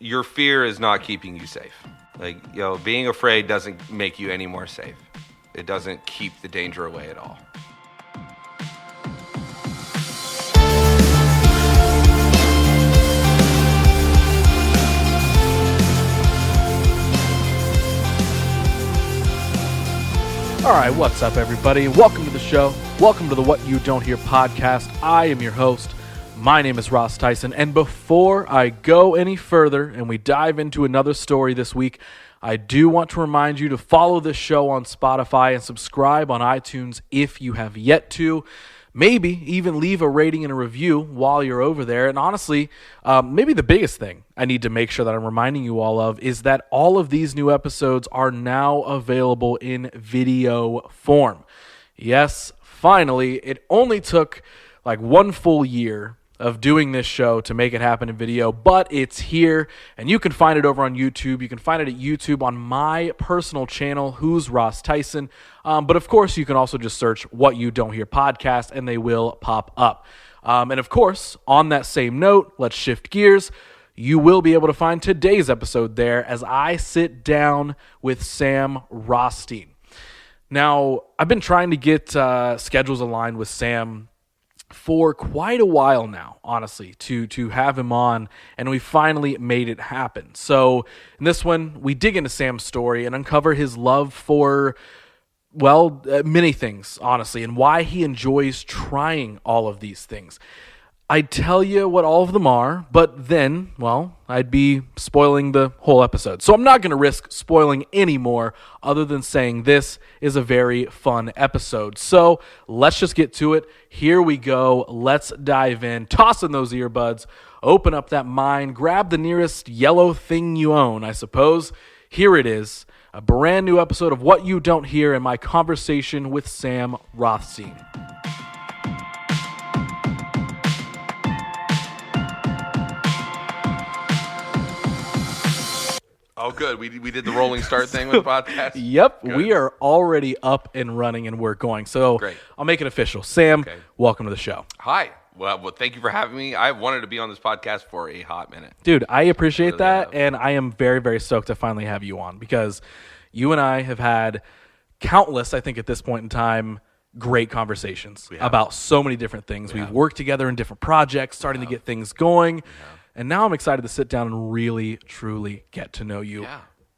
your fear is not keeping you safe. Like, being afraid doesn't make you any more safe. It doesn't keep the danger away at all. All right, what's up, everybody? Welcome to the show. Welcome to the What You Don't Hear podcast. I am your host. My name is Ross Theisen, and before I go any further and we dive into another story this week, I do want to remind you to follow this show on Spotify and subscribe on iTunes if you have yet to. Maybe even leave a rating and a review while you're over there. And honestly, maybe the biggest thing I need to make sure that I'm reminding you all of is that all of these new episodes are now available in video form. Yes, finally, it only took like 1 full year of doing this show to make it happen in video, but it's here, and you can find it over on YouTube. You can find it at YouTube on my personal channel, Who's Ross Theisen. But of course, you can also just search What You Don't Hear podcast, and they will pop up. And of course, on that same note, let's shift gears. You will be able to find today's episode there as I sit down with Sam Rothstein. Now, I've been trying to get schedules aligned with Sam for quite a while now, honestly, to have him on, and we finally made it happen. So in this one, we dig into Sam's story and uncover his love for, many things, honestly, and why he enjoys trying all of these things. I'd tell you what all of them are, but then, I'd be spoiling the whole episode. So I'm not going to risk spoiling any more other than saying this is a very fun episode. So let's just get to it. Here we go. Let's dive in. Toss in those earbuds. Open up that mind. Grab the nearest yellow thing you own, I suppose. Here it is. A brand new episode of What You Don't Hear in my conversation with Sam Rothstein. Oh, good. We did the rolling start thing with the podcast? Yep. Good. We are already up and running, and we're going. So Great. I'll make it official. Sam, Welcome to the show. Hi. Well, thank you for having me. I wanted to be on this podcast for a hot minute. Dude, I appreciate that, and I am very, very stoked to finally have you on because you and I have had countless, I think at this point in time, great conversations about so many different things. We've worked together in different projects, starting to get things going. And now I'm excited to sit down and really, truly get to know you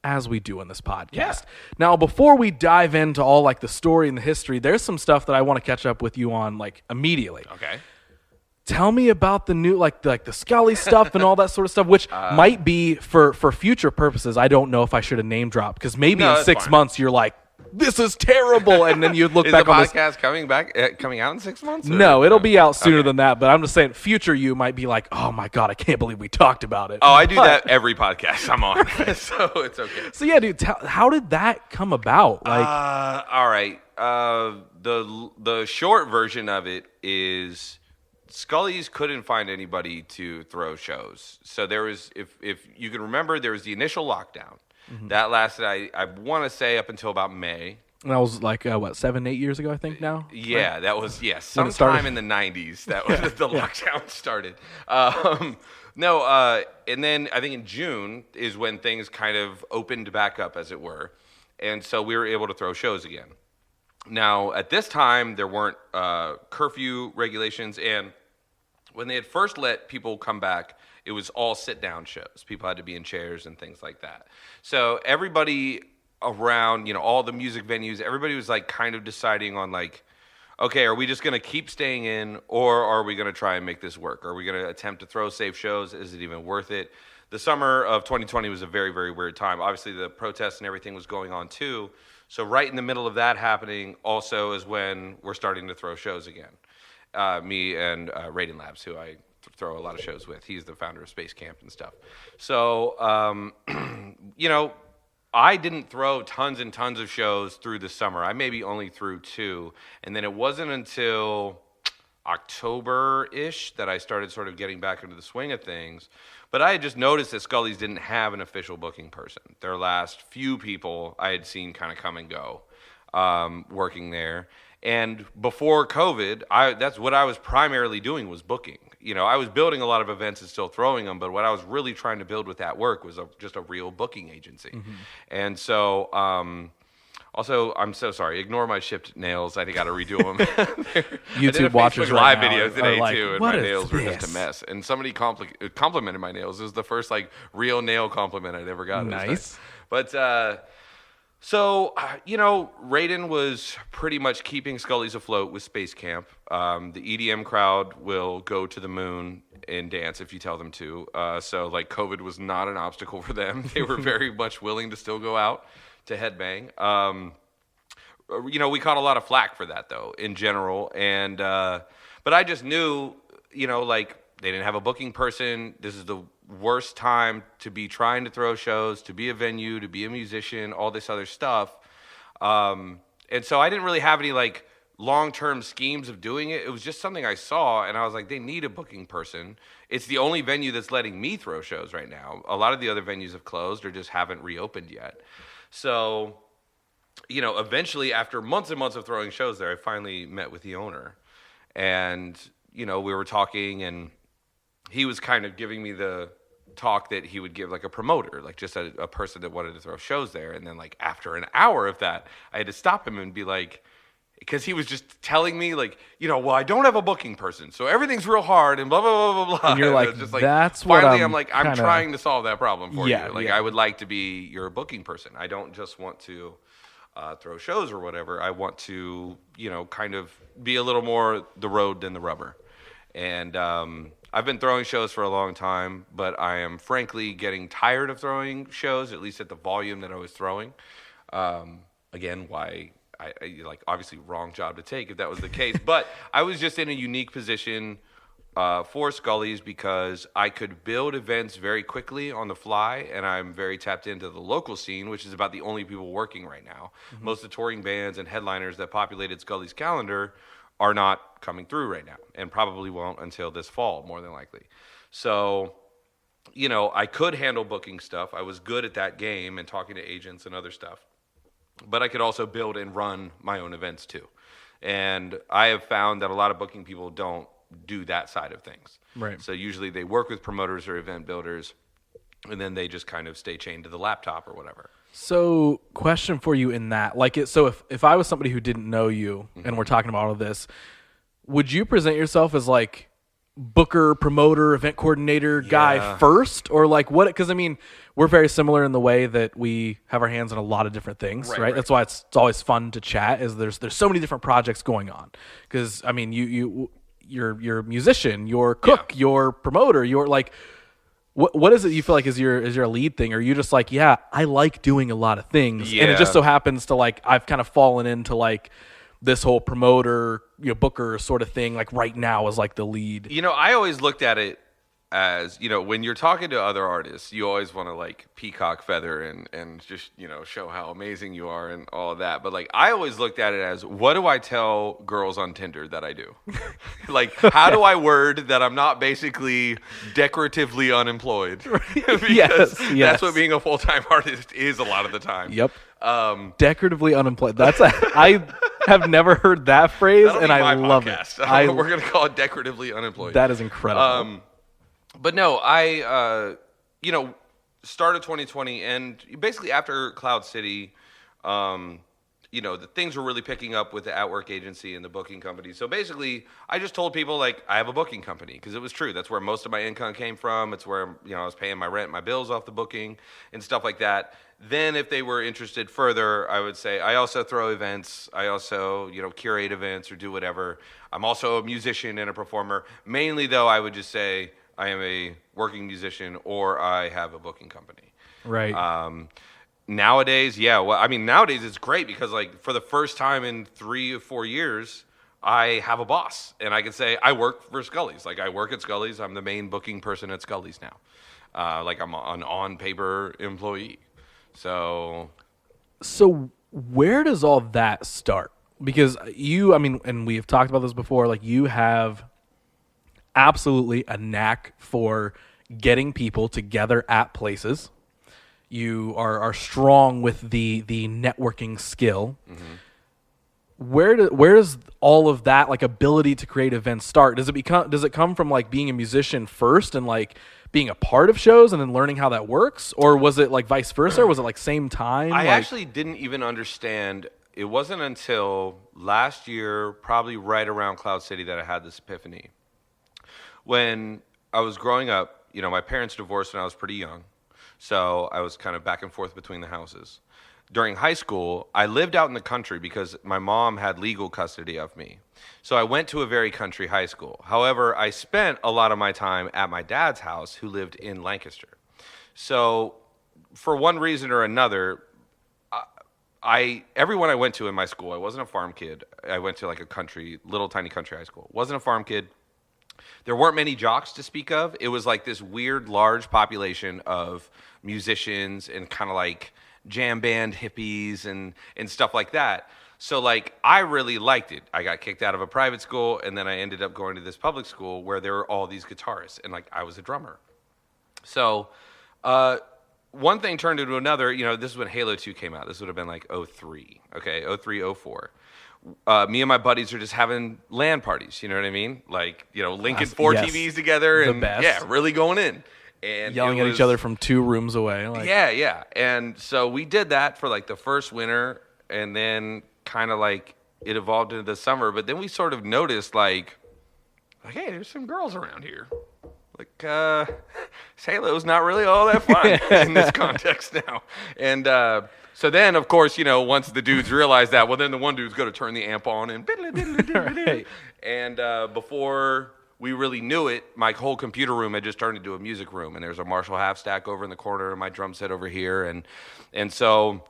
as we do in this podcast. Yeah. Now, before we dive into all like the story and the history, there's some stuff that I want to catch up with you on like immediately. Okay. Tell me about the new, like the scullys stuff and all that sort of stuff, which might be for future purposes. I don't know if I should have name dropped because maybe in 6 months you're like, this is terrible, and then you look back on this. Is the podcast coming out in 6 months? Or? No, it'll be out sooner than that, but I'm just saying future you might be like, oh my God, I can't believe we talked about it. Oh, I do that every podcast I'm on, so it's okay. So yeah, dude, how did that come about? Like, all right, the short version of it is Scullys couldn't find anybody to throw shows. So there was, if you can remember, there was the initial lockdown. Mm-hmm. That lasted, I want to say, up until about May. And that was like, 7-8 years ago, I think now? Yeah, right? That was, sometime in the 90s. That was the lockdown started. And then I think in June is when things kind of opened back up, as it were. And so we were able to throw shows again. Now, at this time, there weren't curfew regulations. And when they had first let people come back, it was all sit-down shows. People had to be in chairs and things like that. So everybody around, all the music venues, everybody was like kind of deciding on like, okay, are we just going to keep staying in, or are we going to try and make this work? Are we going to attempt to throw safe shows? Is it even worth it? The summer of 2020 was a very, very weird time. Obviously, the protests and everything was going on too. So right in the middle of that happening also is when we're starting to throw shows again. Me and Raiden Labs, who I throw a lot of shows with. He's the founder of Space Camp and stuff. So, I didn't throw tons and tons of shows through the summer. I maybe only threw 2. And then it wasn't until October-ish that I started sort of getting back into the swing of things. But I had just noticed that Scullys didn't have an official booking person. Their last few people I had seen kind of come and go working there. And before COVID, that's what I was primarily doing was booking. I was building a lot of events and still throwing them, but what I was really trying to build with that work was just a real booking agency. And so, also, I'm so sorry. Ignore my chipped nails. I got to redo them. YouTube watchers live right video today like, too, and my nails were just a mess. And somebody complimented my nails. It was the first real nail compliment I'd ever gotten. Nice. But Raiden was pretty much keeping Scullys afloat with Space Camp. The EDM crowd will go to the moon and dance if you tell them to. So COVID was not an obstacle for them. They were very much willing to still go out to headbang. We caught a lot of flack for that though, in general. And but I just knew, they didn't have a booking person. This is the worst time to be trying to throw shows, to be a venue, to be a musician, all this other stuff. And so I didn't really have any long-term schemes of doing it. It was just something I saw, and I was like, they need a booking person. It's the only venue that's letting me throw shows right now. A lot of the other venues have closed or just haven't reopened yet. So, eventually after months and months of throwing shows there, I finally met with the owner. And, we were talking, and he was kind of giving me the talk that he would give a promoter, just a person that wanted to throw shows there. And then after an hour of that, I had to stop him and be because he was just telling me well, I don't have a booking person, so everything's real hard and blah blah blah blah blah. And you're like, just that's finally what I'm trying to solve that problem for you. Yeah. I would like to be your booking person. I don't just want to throw shows or whatever. I want to kind of be a little more the road than the rubber. And I've been throwing shows for a long time, but I am frankly getting tired of throwing shows, at least at the volume that I was throwing. Again, why I obviously wrong job to take if that was the case. But I was just in a unique position for Scullys because I could build events very quickly on the fly, and I'm very tapped into the local scene, which is about the only people working right now. Most of the touring bands and headliners that populated Scullys' calendar are not coming through right now, and probably won't until this fall, more than likely. So, I could handle booking stuff. I was good at that game and talking to agents and other stuff. But I could also build and run my own events too. And I have found that a lot of booking people don't do that side of things. Right. So usually they work with promoters or event builders, and then they just kind of stay chained to the laptop or whatever. So, question for you in that, so if I was somebody who didn't know you and we're talking about all of this, would you present yourself as booker, promoter, event coordinator guy first, or what? Because we're very similar in the way that we have our hands in a lot of different things, right? That's why it's always fun to chat. Is there's so many different projects going on? Because you're a musician, you're a cook, you're a promoter, you're what is it you feel is your lead thing? Or are you just I like doing a lot of things, and it just so happens to I've kind of fallen into this whole promoter, booker sort of thing, right now is the lead. I always looked at it as, when you're talking to other artists, you always want to peacock feather and just, show how amazing you are and all of that. But I always looked at it as, what do I tell girls on Tinder that I do? How do I word that I'm not basically decoratively unemployed? Because yes. That's what being a full-time artist is a lot of the time. Yep. Decoratively unemployed. I have never heard that phrase, and I love it. We're going to call it decoratively unemployed. That is incredible. But no, I, started 2020, and basically after Cloud City, the things were really picking up with the Outwork agency and the booking company. So basically, I just told people, I have a booking company, because it was true. That's where most of my income came from. It's where, I was paying my rent, my bills off the booking, and stuff like that. Then if they were interested further, I would say, I also throw events. I also, curate events or do whatever. I'm also a musician and a performer. Mainly, though, I would just say, I am a working musician or I have a booking company. Right. Nowadays, nowadays it's great because for the first time in 3 or 4 years, I have a boss and I can say I work for Scullys. I work at Scullys. I'm the main booking person at Scullys now. I'm an on-paper employee. So where does all that start? Because and we've talked about this before, you have absolutely a knack for getting people together at places. You are strong with the networking skill. where does all of that like ability to create events start? Does it come from like being a musician first and like being a part of shows and then learning how that works, or was it like vice versa, or was it like same time? I actually didn't even understand. It wasn't until last year, probably right around Cloud City, that I had this epiphany. When I was growing up, my parents divorced when I was pretty young, so I was kind of back and forth between the houses. During high school, I lived out in the country because my mom had legal custody of me. So I went to a very country high school. However, I spent a lot of my time at my dad's house, who lived in Lancaster. So for one reason or another, everyone I went to in my school, I wasn't a farm kid. I went to like a little tiny country high school. Wasn't a farm kid. There weren't many jocks to speak of. It was like this weird, large population of musicians and kind of like jam band hippies and stuff like that. So like I really liked it. I got kicked out of a private school, and then I ended up going to this public school where there were all these guitarists, and like I was a drummer. So one thing turned into another. This is when Halo 2 came out. This would have been like 03, okay, 03, 04. Me and my buddies are just having LAN parties. You know what I mean? Like, linking four TVs together and really going in. And yelling at each other from 2 rooms away. Like. Yeah. And so we did that for like the first winter, and then kind of like it evolved into the summer. But then we sort of noticed like, hey, there's some girls around here. Like, Halo's not really all that fun in this context now. And so then, of course, once the dudes realize that, well, then the one dude's going to turn the amp on and right. And before we really knew it, my whole computer room had just turned into a music room, and there's a Marshall half stack over in the corner and my drum set over here. And so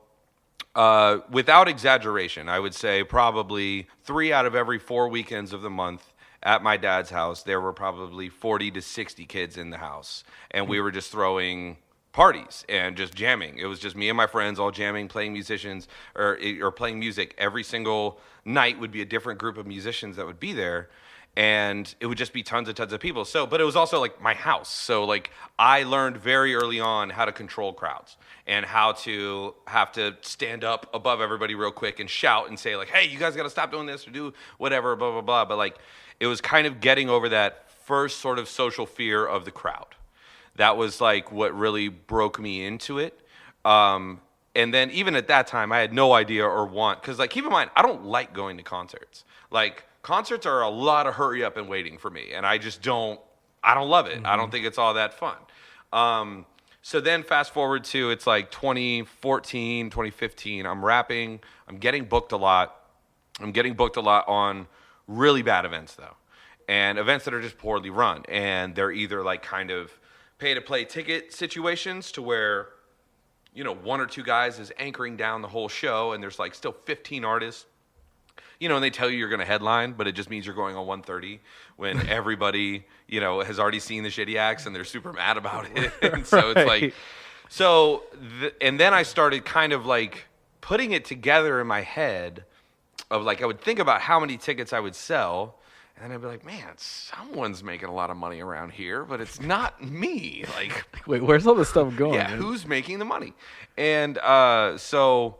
without exaggeration, I would say probably 3 out of every 4 weekends of the month at my dad's house, there were probably 40 to 60 kids in the house, and we were just throwing parties and just jamming. It was just me and my friends all jamming, playing musicians or playing music. Every single night would be a different group of musicians that would be there. And it would just be tons and tons of people. So, but it was also like my house. So like I learned very early on how to control crowds and how to have to stand up above everybody real quick and shout and say like, hey, you guys got to stop doing this or do whatever, blah, blah, blah. But like it was kind of getting over that first sort of social fear of the crowd. That was like what really broke me into it. And then even at that time, I had no idea or want, because like keep in mind, I don't like going to concerts. Like concerts are a lot of hurry up and waiting for me, and I don't love it. Mm-hmm. I don't think it's all that fun. So then fast forward to, it's like 2014, 2015, I'm rapping, I'm getting booked a lot. I'm getting booked a lot on really bad events though, and events that are just poorly run, and they're either like kind of pay-to-play ticket situations to where, 1 or 2 guys is anchoring down the whole show, and there's like still 15 artists. And they tell you you're going to headline, but it just means you're going on 130 when everybody, has already seen the shitty acts and they're super mad about it. And so it's like, and then I started kind of like putting it together in my head of like, I would think about how many tickets I would sell. And then I'd be like, man, someone's making a lot of money around here, but it's not me. Like, wait, where's all this stuff going? Yeah, who's making the money? And so...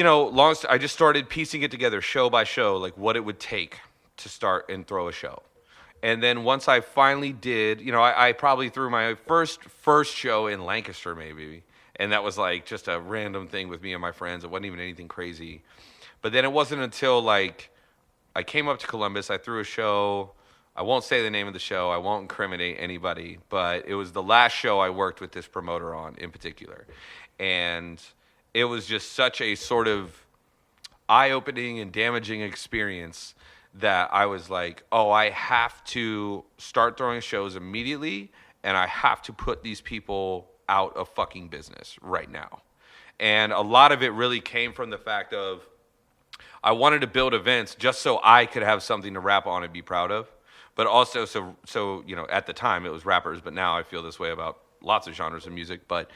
I just started piecing it together show by show, like what it would take to start and throw a show. And then once I finally did, I probably threw my first show in Lancaster maybe. And that was like just a random thing with me and my friends. It wasn't even anything crazy. But then it wasn't until like I came up to Columbus, I threw a show. I won't say the name of the show. I won't incriminate anybody. But it was the last show I worked with this promoter on in particular. And it was just such a sort of eye-opening and damaging experience that I was like, oh, I have to start throwing shows immediately, and I have to put these people out of fucking business right now. And a lot of it really came from the fact of I wanted to build events just so I could have something to rap on and be proud of, but also so at the time it was rappers, but now I feel this way about lots of genres of music. But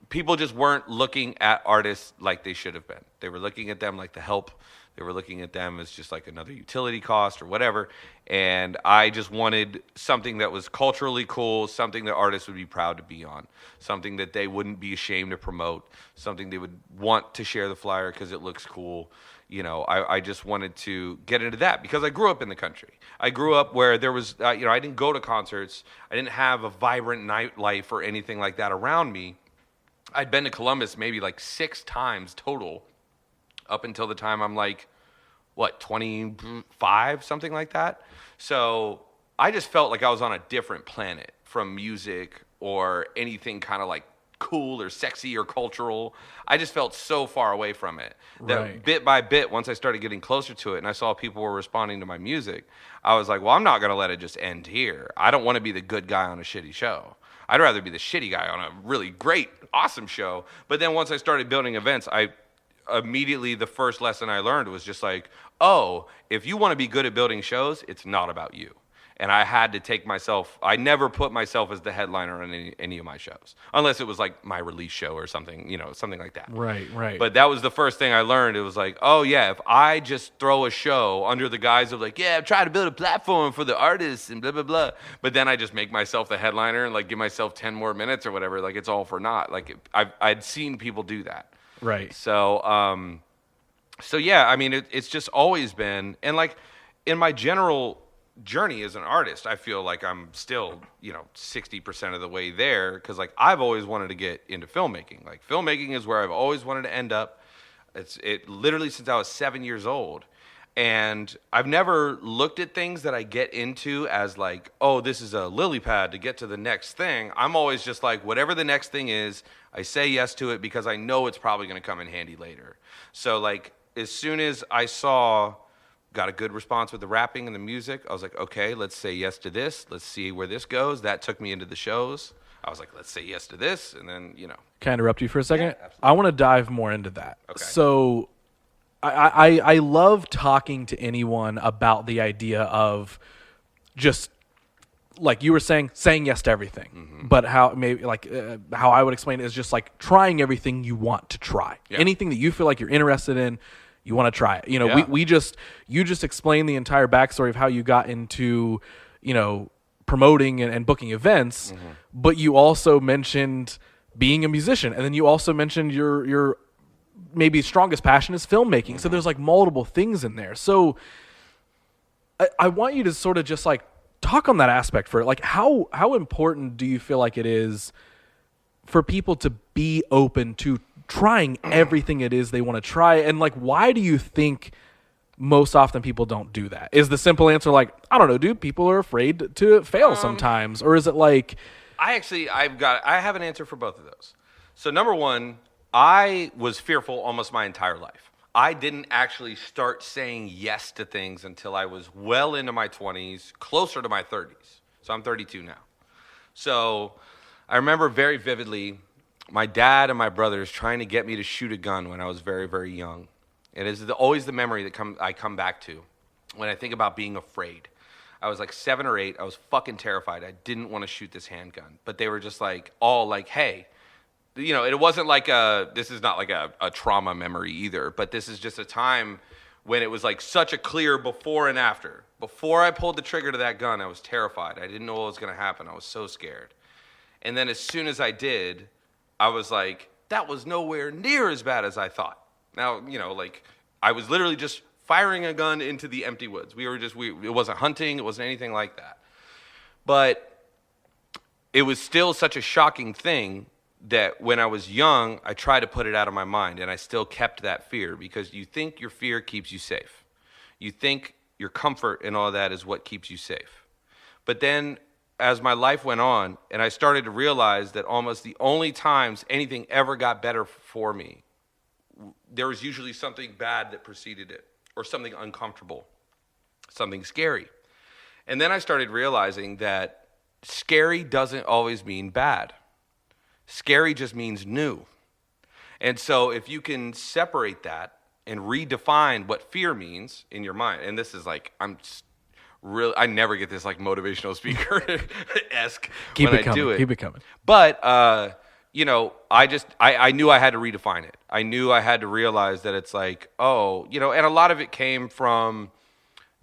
people just weren't looking at artists like they should have been. They were looking at them like the help They were looking at them as just like another utility cost or whatever. And I just wanted something that was culturally cool, something that artists would be proud to be on, something that they wouldn't be ashamed to promote, something they would want to share the flyer because it looks cool. You know, I just wanted to get into that because I grew up in the country. I grew up where there was, I didn't go to concerts. I didn't have a vibrant nightlife or anything like that around me. I'd been to Columbus maybe like 6 times total up until the time I'm like, 25, something like that. So I just felt like I was on a different planet from music or anything kind of like cool or sexy or cultural. I just felt so far away from it that bit by bit, once I started getting closer to it and I saw people were responding to my music, I was like, well, I'm not going to let it just end here. I don't want to be the good guy on a shitty show. I'd rather be the shitty guy on a really great, awesome show. But then once I started building events, immediately the first lesson I learned was just like, oh, if you want to be good at building shows, it's not about you. And I had to take myself, I never put myself as the headliner on any of my shows, unless it was like my release show or something, something like that. Right. But that was the first thing I learned. It was like, oh yeah, if I just throw a show under the guise of like, yeah, I'm trying to build a platform for the artists and blah, blah, blah. But then I just make myself the headliner and like give myself 10 more minutes or whatever. Like it's all for naught. Like I'd seen people do that. Right. So yeah, I mean, it's just always been, and like in my general journey as an artist, I feel like I'm still, 60% of the way there because like I've always wanted to get into filmmaking. Like filmmaking is where I've always wanted to end up. It literally since I was 7 years old. And I've never looked at things that I get into as like, oh, this is a lily pad to get to the next thing. I'm always just like, whatever the next thing is, I say yes to it because I know it's probably going to come in handy later. So like as soon as I got a good response with the rapping and the music, I was like, okay, let's say yes to this. Let's see where this goes. That took me into the shows. I was like, let's say yes to this. And then, Can I interrupt you for a second? Yeah, I want to dive more into that. Okay. So I love talking to anyone about the idea of just like you were saying yes to everything. Mm-hmm. But how I would explain it is just like trying everything you want to try. Yeah. Anything that you feel like you're interested in, you want to try it. You just explained the entire backstory of how you got into, promoting and booking events, mm-hmm. but you also mentioned being a musician, and then you also mentioned your maybe strongest passion is filmmaking. Mm-hmm. So there's like multiple things in there. So I want you to sort of just like talk on that aspect for it. Like how important do you feel like it is for people to be open to trying everything it is they want to try? And like, why do you think most often people don't do that? Is the simple answer like, I don't know, dude, people are afraid to fail sometimes? Or is it like... I have an answer for both of those. So number one, I was fearful almost my entire life. I didn't actually start saying yes to things until I was well into my 20s, closer to my 30s. So I'm 32 now. So I remember very vividly my dad and my brothers trying to get me to shoot a gun when I was very, very young. It is always the memory that I come back to when I think about being afraid. I was like 7 or 8. I was fucking terrified. I didn't want to shoot this handgun. But they were just like, all like, hey, it wasn't like this is not like a trauma memory either, but this is just a time when it was like such a clear before and after. Before I pulled the trigger to that gun, I was terrified. I didn't know what was going to happen. I was so scared. And then as soon as I did, I was like, that was nowhere near as bad as I thought. Now, like I was literally just firing a gun into the empty woods. It wasn't hunting. It wasn't anything like that. But it was still such a shocking thing that when I was young, I tried to put it out of my mind, and I still kept that fear because you think your fear keeps you safe. You think your comfort and all that is what keeps you safe. But then as my life went on, and I started to realize that almost the only times anything ever got better for me, there was usually something bad that preceded it, or something uncomfortable, something scary. And then I started realizing that scary doesn't always mean bad. Scary just means new. And so if you can separate that and redefine what fear means in your mind, and this is like, I never get this like motivational speaker-esque when I do it. Keep it coming. But I knew I had to redefine it. I knew I had to realize that it's like, and a lot of it came from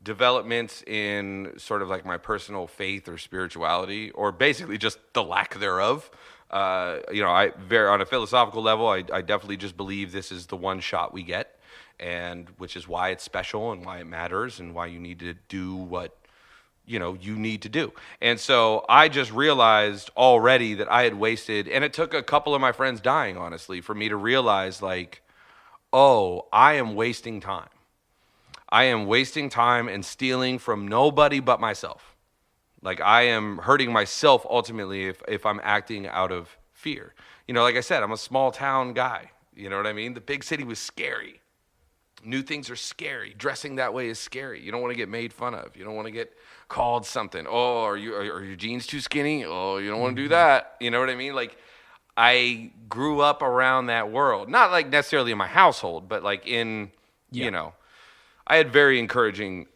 developments in sort of like my personal faith or spirituality, or basically just the lack thereof. On a philosophical level, I definitely just believe this is the one shot we get, and which is why it's special and why it matters and why you need to do what you need to do. And so I just realized already that I had wasted, and it took a couple of my friends dying, honestly, for me to realize like, oh, I am wasting time. I am wasting time and stealing from nobody but myself. Like, I am hurting myself ultimately if I'm acting out of fear. Like I said, I'm a small town guy. You know what I mean? The big city was scary. New things are scary. Dressing that way is scary. You don't want to get made fun of. You don't want to get called something. Oh, are your jeans too skinny? Oh, you don't want to do that. You know what I mean? Like, I grew up around that world. Not like necessarily in my household, but like in, I had very encouraging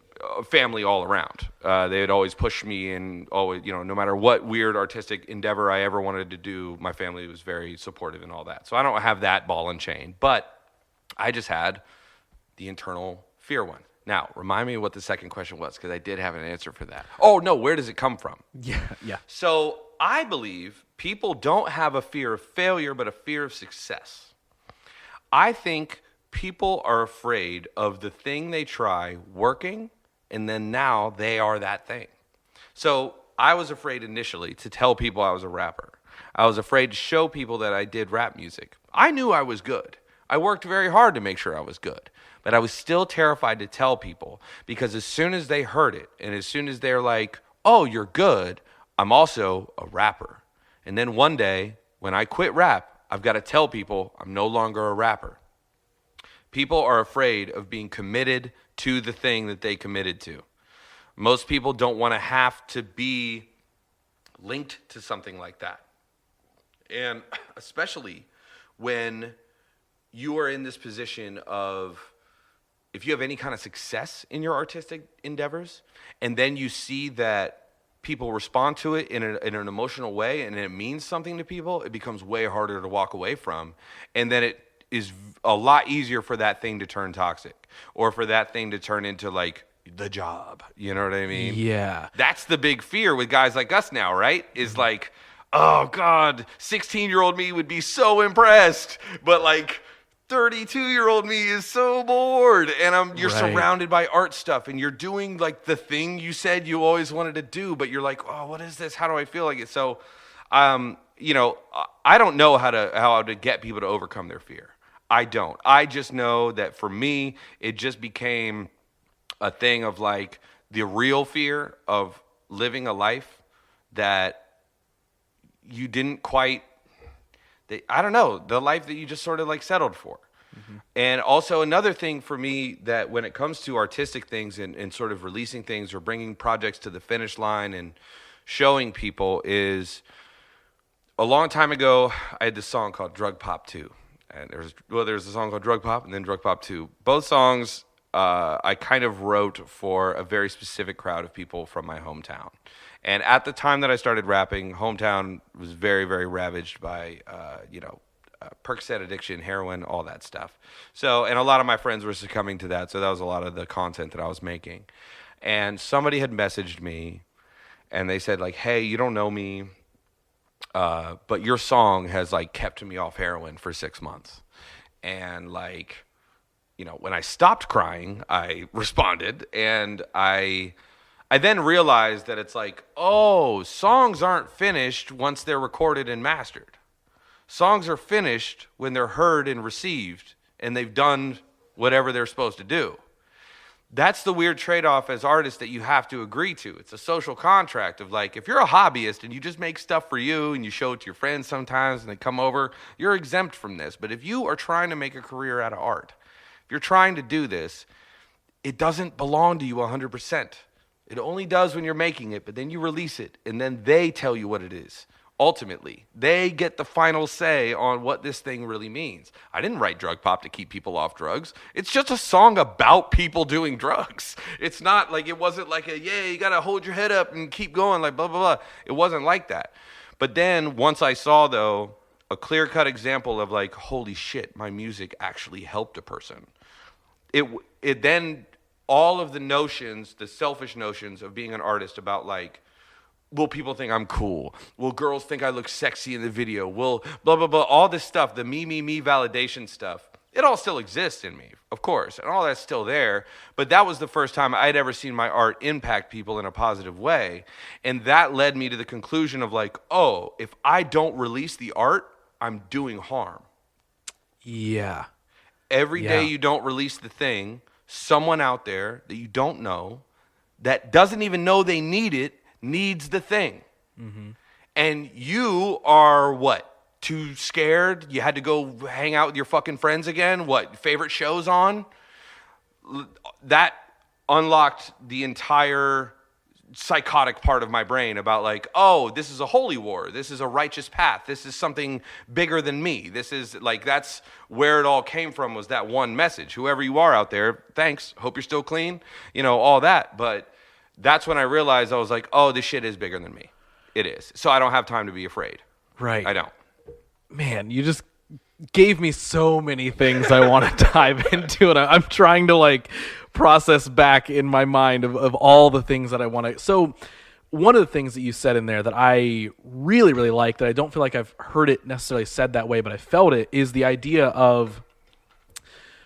family all around. They would always push me, and always, no matter what weird artistic endeavor I ever wanted to do, my family was very supportive and all that. So I don't have that ball and chain, but I just had the internal fear one. Now, remind me what the second question was, because I did have an answer for that. Oh, no, where does it come from? Yeah. So I believe people don't have a fear of failure, but a fear of success. I think people are afraid of the thing they try working, and then now they are that thing. So I was afraid initially to tell people I was a rapper. I was afraid to show people that I did rap music. I knew I was good. I worked very hard to make sure I was good. But I was still terrified to tell people, because as soon as they heard it, and as soon as they're like, oh, you're good, I'm also a rapper. And then one day, when I quit rap, I've got to tell people I'm no longer a rapper. People are afraid of being committed to the thing that they committed to. Most people don't want to have to be linked to something like that. And especially when you are in this position of, if you have any kind of success in your artistic endeavors, and then you see that people respond to it in an emotional way, and it means something to people, it becomes way harder to walk away from. And then it is a lot easier for that thing to turn toxic, or for that thing to turn into like the job. You know what I mean? Yeah. That's the big fear with guys like us now, right? Is like, oh God, 16-year-old me would be so impressed, but like 32-year-old me is so bored, and you're surrounded by art stuff, and you're doing like the thing you said you always wanted to do, but you're like, oh, what is this? How do I feel like it? So, I don't know how to get people to overcome their fear. I don't. I just know that for me, it just became a thing of like the real fear of living a life that you didn't quite, I don't know, the life that you just sort of like settled for. Mm-hmm. And also another thing for me, that when it comes to artistic things and sort of releasing things or bringing projects to the finish line and showing people, is a long time ago, I had this song called Drug Pop 2. And there's a song called Drug Pop and then Drug Pop 2. Both songs I kind of wrote for a very specific crowd of people from my hometown. And at the time that I started rapping, hometown was very, very ravaged by, Percocet addiction, heroin, all that stuff. So, and a lot of my friends were succumbing to that. So that was a lot of the content that I was making. And somebody had messaged me, and they said like, hey, you don't know me, but your song has like kept me off heroin for 6 months. And like, when I stopped crying, I responded, and I then realized that it's like, oh, songs aren't finished once they're recorded and mastered. Songs are finished when they're heard and received, and they've done whatever they're supposed to do. That's the weird trade-off as artists that you have to agree to. It's a social contract of like, if you're a hobbyist and you just make stuff for you and you show it to your friends sometimes and they come over, you're exempt from this. But if you are trying to make a career out of art, if you're trying to do this, it doesn't belong to you 100%. It only does when you're making it, but then you release it, and then they tell you what it is. Ultimately, they get the final say on what this thing really means. I didn't write Drug Pop to keep people off drugs. It's just a song about people doing drugs. It's not like, it wasn't like you got to hold your head up and keep going, like blah, blah, blah. It wasn't like that. But then once I saw, though, a clear-cut example of like, holy shit, my music actually helped a person. It then, all of the notions, the selfish notions of being an artist about like, will people think I'm cool? Will girls think I look sexy in the video? Will blah, blah, blah, all this stuff, the me validation stuff, it all still exists in me, of course, and all that's still there. But that was the first time I'd ever seen my art impact people in a positive way. And that led me to the conclusion of like, oh, if I don't release the art, I'm doing harm. Yeah. Every day you don't release the thing, someone out there that you don't know, that doesn't even know they need it, needs the thing. Mm-hmm. And you are what? Too scared? You had to go hang out with your fucking friends again? What? Favorite shows on? That unlocked the entire psychotic part of my brain about like, oh, this is a holy war. This is a righteous path. This is something bigger than me. This is like, that's where it all came from, was that one message. Whoever you are out there, thanks. Hope you're still clean. You know, all that. But that's when I realized, I was like, oh, this shit is bigger than me. It is. So I don't have time to be afraid. Right. I don't. Man, you just gave me so many things I want to dive into, and I'm trying to like process back in my mind of all the things that I want to. So one of the things that you said in there that I really, really like, that I don't feel like I've heard it necessarily said that way, but I felt it, is the idea of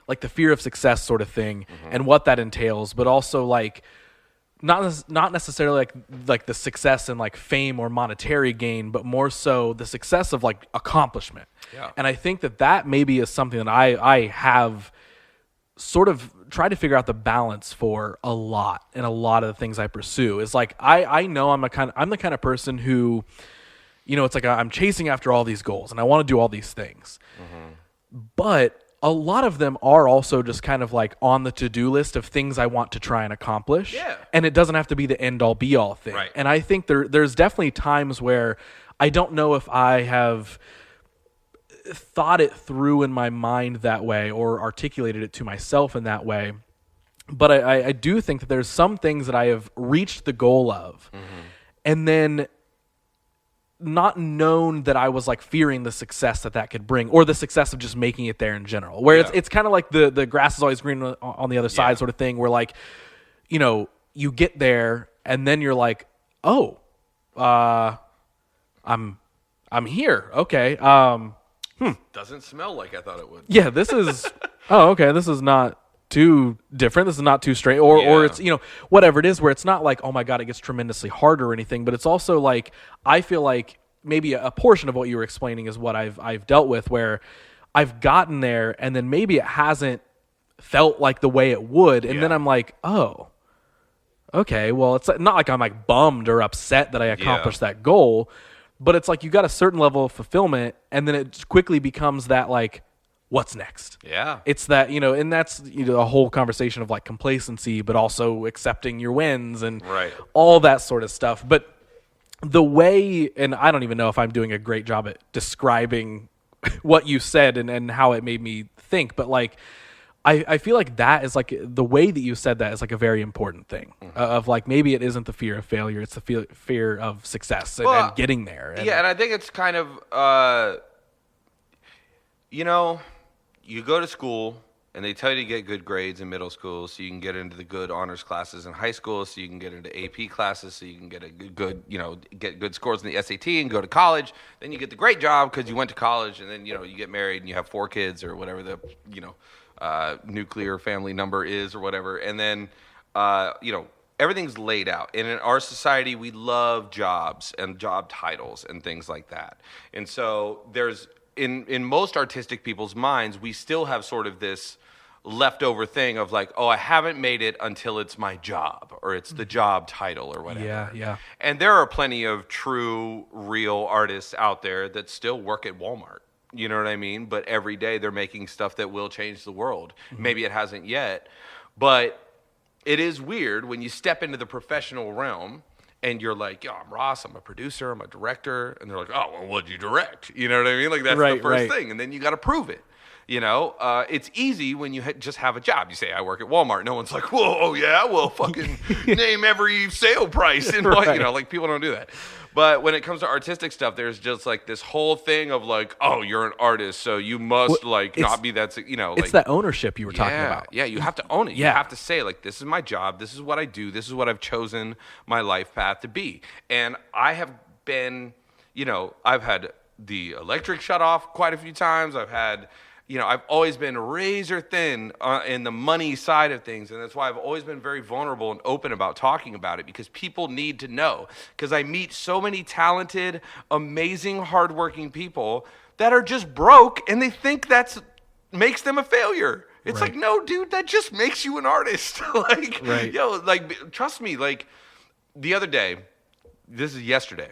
like the fear of success sort of thing, and what that entails, but also like not necessarily like the success and like fame or monetary gain, but more so the success of like accomplishment. Yeah. And I think that maybe is something that I have sort of tried to figure out the balance for a lot in a lot of the things I pursue. Is like I know I'm the kind of person who, you know, it's like I'm chasing after all these goals and I want to do all these things, but a lot of them are also just kind of like on the to-do list of things I want to try and accomplish. Yeah. And it doesn't have to be the end-all be-all thing. Right. And I think there's definitely times where I don't know if I have thought it through in my mind that way or articulated it to myself in that way. But I do think that there's some things that I have reached the goal of, and then not known that I was like fearing the success that could bring, or the success of just making it there in general, where it's kind of like the grass is always green on the other side sort of thing, where like, you know, you get there and then you're like, oh, I'm here. Okay. Doesn't smell like I thought it would. Yeah. This is, oh, okay. This is not too different. This is not too strange, or it's, you know, whatever it is, where it's not like, oh my God, it gets tremendously harder or anything, but it's also like, I feel like maybe a portion of what you were explaining is what I've dealt with, where I've gotten there and then maybe it hasn't felt like the way it would. And then I'm like, oh, okay, well, it's not like I'm like bummed or upset that I accomplished that goal, but it's like you got a certain level of fulfillment and then it quickly becomes that like, what's next? Yeah. It's that, you know, and that's, you know, a whole conversation of like complacency, but also accepting your wins and all that sort of stuff. But the way, and I don't even know if I'm doing a great job at describing what you said and how it made me think, but like, I feel like that is like, the way that you said that is like a very important thing of like, maybe it isn't the fear of failure, it's the fear of success and getting there. And I think it's kind of, you know, you go to school and they tell you to get good grades in middle school so you can get into the good honors classes in high school, so you can get into AP classes so you can get a good, you know, get good scores in the SAT and go to college. Then you get the great job because you went to college, and then, you know, you get married and you have 4 kids or whatever the, you know, nuclear family number is or whatever. And then, you know, everything's laid out. And in our society, we love jobs and job titles and things like that. And so there's, in most artistic people's minds, we still have sort of this leftover thing of like, oh, I haven't made it until it's my job, or it's the job title or whatever. Yeah, yeah. And there are plenty of true, real artists out there that still work at Walmart. You know what I mean? But every day they're making stuff that will change the world. Maybe it hasn't yet, but it is weird when you step into the professional realm and you're like, yo, I'm Ross, I'm a producer, I'm a director. And they're like, oh, well, what'd you direct? You know what I mean? Like, that's the first thing. And then you got to prove it. You know, it's easy when you just have a job. You say, I work at Walmart. No one's like, whoa, oh, yeah, well, fucking name every sale price. And right. You know, like people don't do that. But when it comes to artistic stuff, there's just like this whole thing of like, oh, you're an artist, so you must not be that, you know. It's like, that ownership you were talking about. Yeah, you have to own it. Yeah. You have to say like, this is my job. This is what I do. This is what I've chosen my life path to be. And I have been, you know, I've had the electric shut off quite a few times. I've always been razor thin in the money side of things, and that's why I've always been very vulnerable and open about talking about it, because people need to know. Because I meet so many talented, amazing, hardworking people that are just broke, and they think that makes them a failure. It's like, no, dude, that just makes you an artist. Like, yo, like, trust me. Like, the other day, this is yesterday.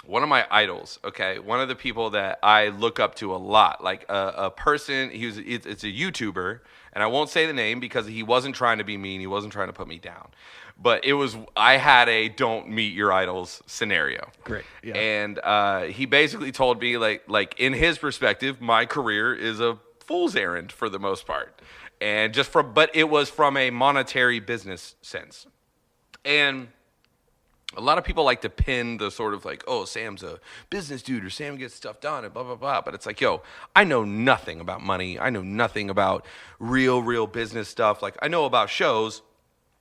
One of my idols, okay, one of the people that I look up to a lot, like a person, it's a YouTuber, and I won't say the name because he wasn't trying to be mean, he wasn't trying to put me down, but I had a don't meet your idols scenario. Great, yeah. And he basically told me, like in his perspective, my career is a fool's errand for the most part, and but it was from a monetary business sense, and a lot of people like to pin the sort of like, oh, Sam's a business dude, or Sam gets stuff done, and blah, blah, blah. But it's like, yo, I know nothing about money. I know nothing about real business stuff. Like, I know about shows,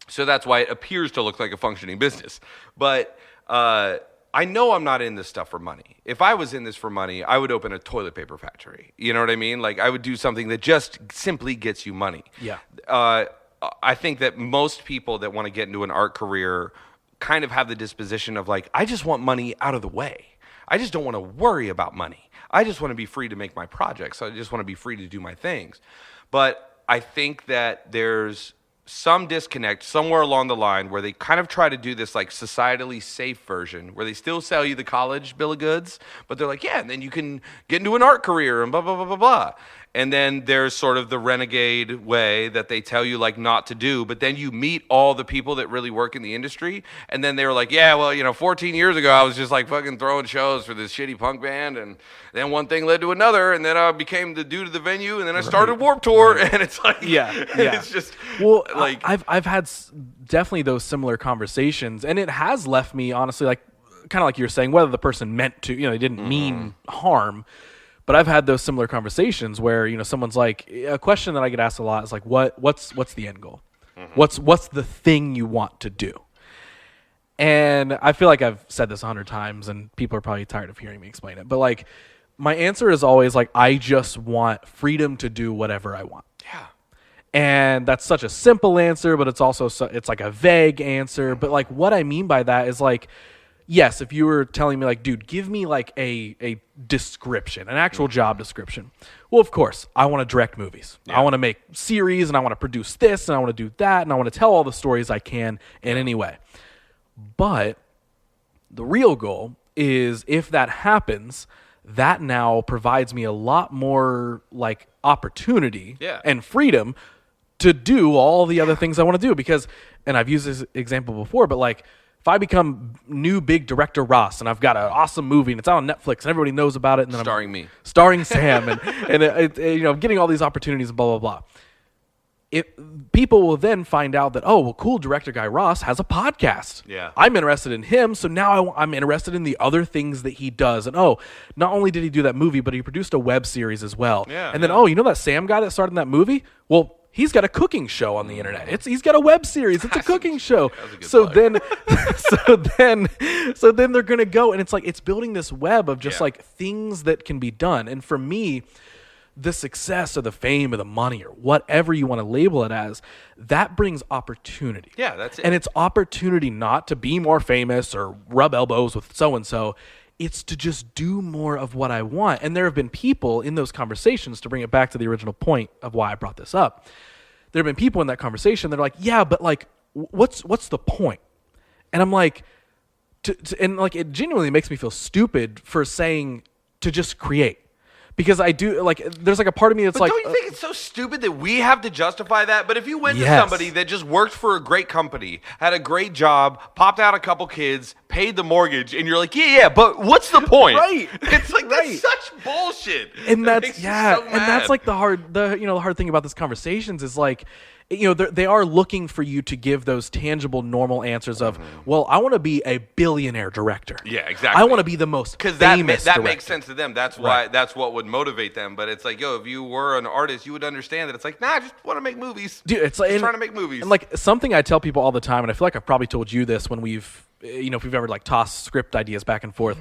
so that's why it appears to look like a functioning business. But I know I'm not in this stuff for money. If I was in this for money, I would open a toilet paper factory. You know what I mean? Like, I would do something that just simply gets you money. Yeah. I think that most people that want to get into an art career kind of have the disposition of like, I just want money out of the way. I just don't want to worry about money. I just want to be free to make my projects. I just want to be free to do my things. But I think that there's some disconnect somewhere along the line where they kind of try to do this like societally safe version where they still sell you the college bill of goods, but they're like, yeah, and then you can get into an art career and blah, blah, blah, blah, blah. And then there's sort of the renegade way that they tell you like not to do, but then you meet all the people that really work in the industry, and then they were like, yeah, well, 14 years ago I was just like fucking throwing shows for this shitty punk band, and then one thing led to another, and then I became the dude of the venue, and then I started Warped Tour, and it's like, it's just, well, like I've had definitely those similar conversations, and it has left me honestly like kind of like you're saying, whether the person meant to, they didn't mean harm. But I've had those similar conversations where, someone's like, a question that I get asked a lot is like, what's the end goal? Mm-hmm. What's the thing you want to do? And I feel like I've said this 100 times and people are probably tired of hearing me explain it. But like, my answer is always like, I just want freedom to do whatever I want. Yeah. And that's such a simple answer, but it's also, it's like a vague answer. But like, what I mean by that is like, yes, if you were telling me like, dude, give me like a description, an actual job description. Well, of course, I want to direct movies. Yeah. I want to make series, and I want to produce this, and I want to do that, and I want to tell all the stories I can in any way. But the real goal is if that happens, that now provides me a lot more like opportunity and freedom to do all the other things I want to do. Because, and I've used this example before, but like, if I become new big director Ross and I've got an awesome movie and it's out on Netflix and everybody knows about it, and then starring Sam, and getting all these opportunities and blah blah blah. People will then find out that, oh well, cool, director guy Ross has a podcast. Yeah, I'm interested in him, so now I'm interested in the other things that he does. And oh, not only did he do that movie, but he produced a web series as well. Yeah, and then that Sam guy that started in that movie? Well, he's got a cooking show on the internet. He's got a web series. It's a cooking show. So then they're gonna go, and it's like it's building this web of just like things that can be done. And for me, the success or the fame or the money or whatever you want to label it as, that brings opportunity. Yeah, that's it. And it's opportunity not to be more famous or rub elbows with so and so. It's to just do more of what I want. And there have been people in those conversations, to bring it back to the original point of why I brought this up. There have been people in that conversation that are like, yeah, but like, what's the point? And I'm like, and like, it genuinely makes me feel stupid for saying to just create. Because I do, like, there's like a part of me that's like... But don't you think it's so stupid that we have to justify that? But if you went to somebody that just worked for a great company, had a great job, popped out a couple kids, paid the mortgage, and you're like, yeah, but what's the point? Right. It's like that's such bullshit. And That that's makes me so and mad. that's like the hard thing about this conversations is like, they are looking for you to give those tangible, normal answers of, well, I want to be a billionaire director. Yeah, exactly. I want to be the most because famous that director. makes sense to them. That's why that's what would motivate them. But it's like, if you were an artist, you would understand that it's like, nah, I just want to make movies. Dude, it's like trying to make movies. And like something I tell people all the time, and I feel like I've probably told you this when if we've ever like tossed script ideas back and forth.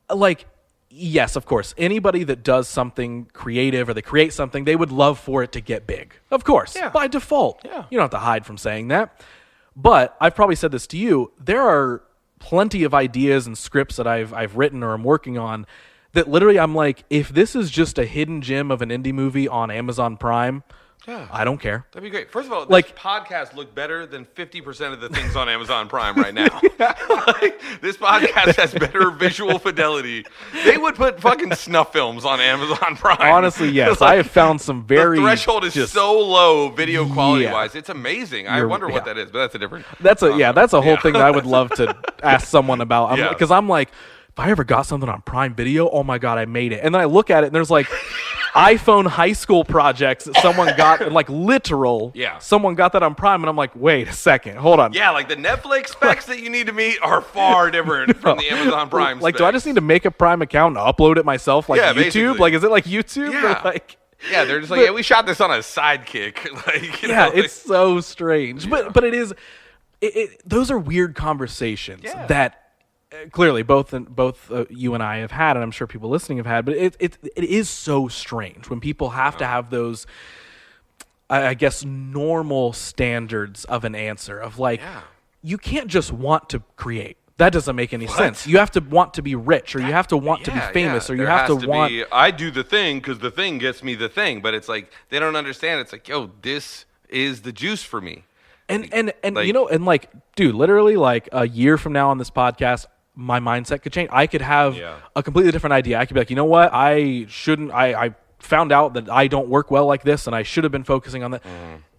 Like, yes, of course, anybody that does something creative or they create something, they would love for it to get big. Of course, by default. Yeah. You don't have to hide from saying that. But I've probably said this to you. There are plenty of ideas and scripts that I've written or I'm working on that literally I'm like, if this is just a hidden gem of an indie movie on Amazon Prime, I don't care. That'd be great. First of all, this podcast look better than 50% of the things on Amazon Prime right now. This podcast has better visual fidelity. They would put fucking snuff films on Amazon Prime. Honestly, yes. I have found some very... The threshold is so low video quality-wise. It's amazing. I wonder what that is, but that's a different... That's a whole thing that I would love to ask someone about. Because I'm like, if I ever got something on Prime Video, oh my God, I made it. And then I look at it and there's like... iPhone high school projects that someone got, like literal. Yeah. Someone got that on Prime, and I'm like, wait a second, hold on. Yeah, like the Netflix specs that you need to meet are far different from the Amazon Prime Like, specs. do I just need to make a Prime account and upload it myself, like YouTube? Basically. Like, is it like YouTube? Yeah. Or like, yeah, they're just like, we shot this on a Sidekick. Like, it's so strange. But it is. Those are weird conversations that. Clearly, both you and I have had, and I'm sure people listening have had. But it is so strange when people have to have those, I guess, normal standards of an answer of like, you can't just want to create. That doesn't make any sense. You have to want to be rich, or you have to want to be famous, or you have to want. I do the thing because the thing gets me the thing, but it's like they don't understand. It's like, this is the juice for me. And like, dude, literally, like a year from now on this podcast, my mindset could change. I could have a completely different idea. I could be like, you know what? I found out that I don't work well like this, and I should have been focusing on that.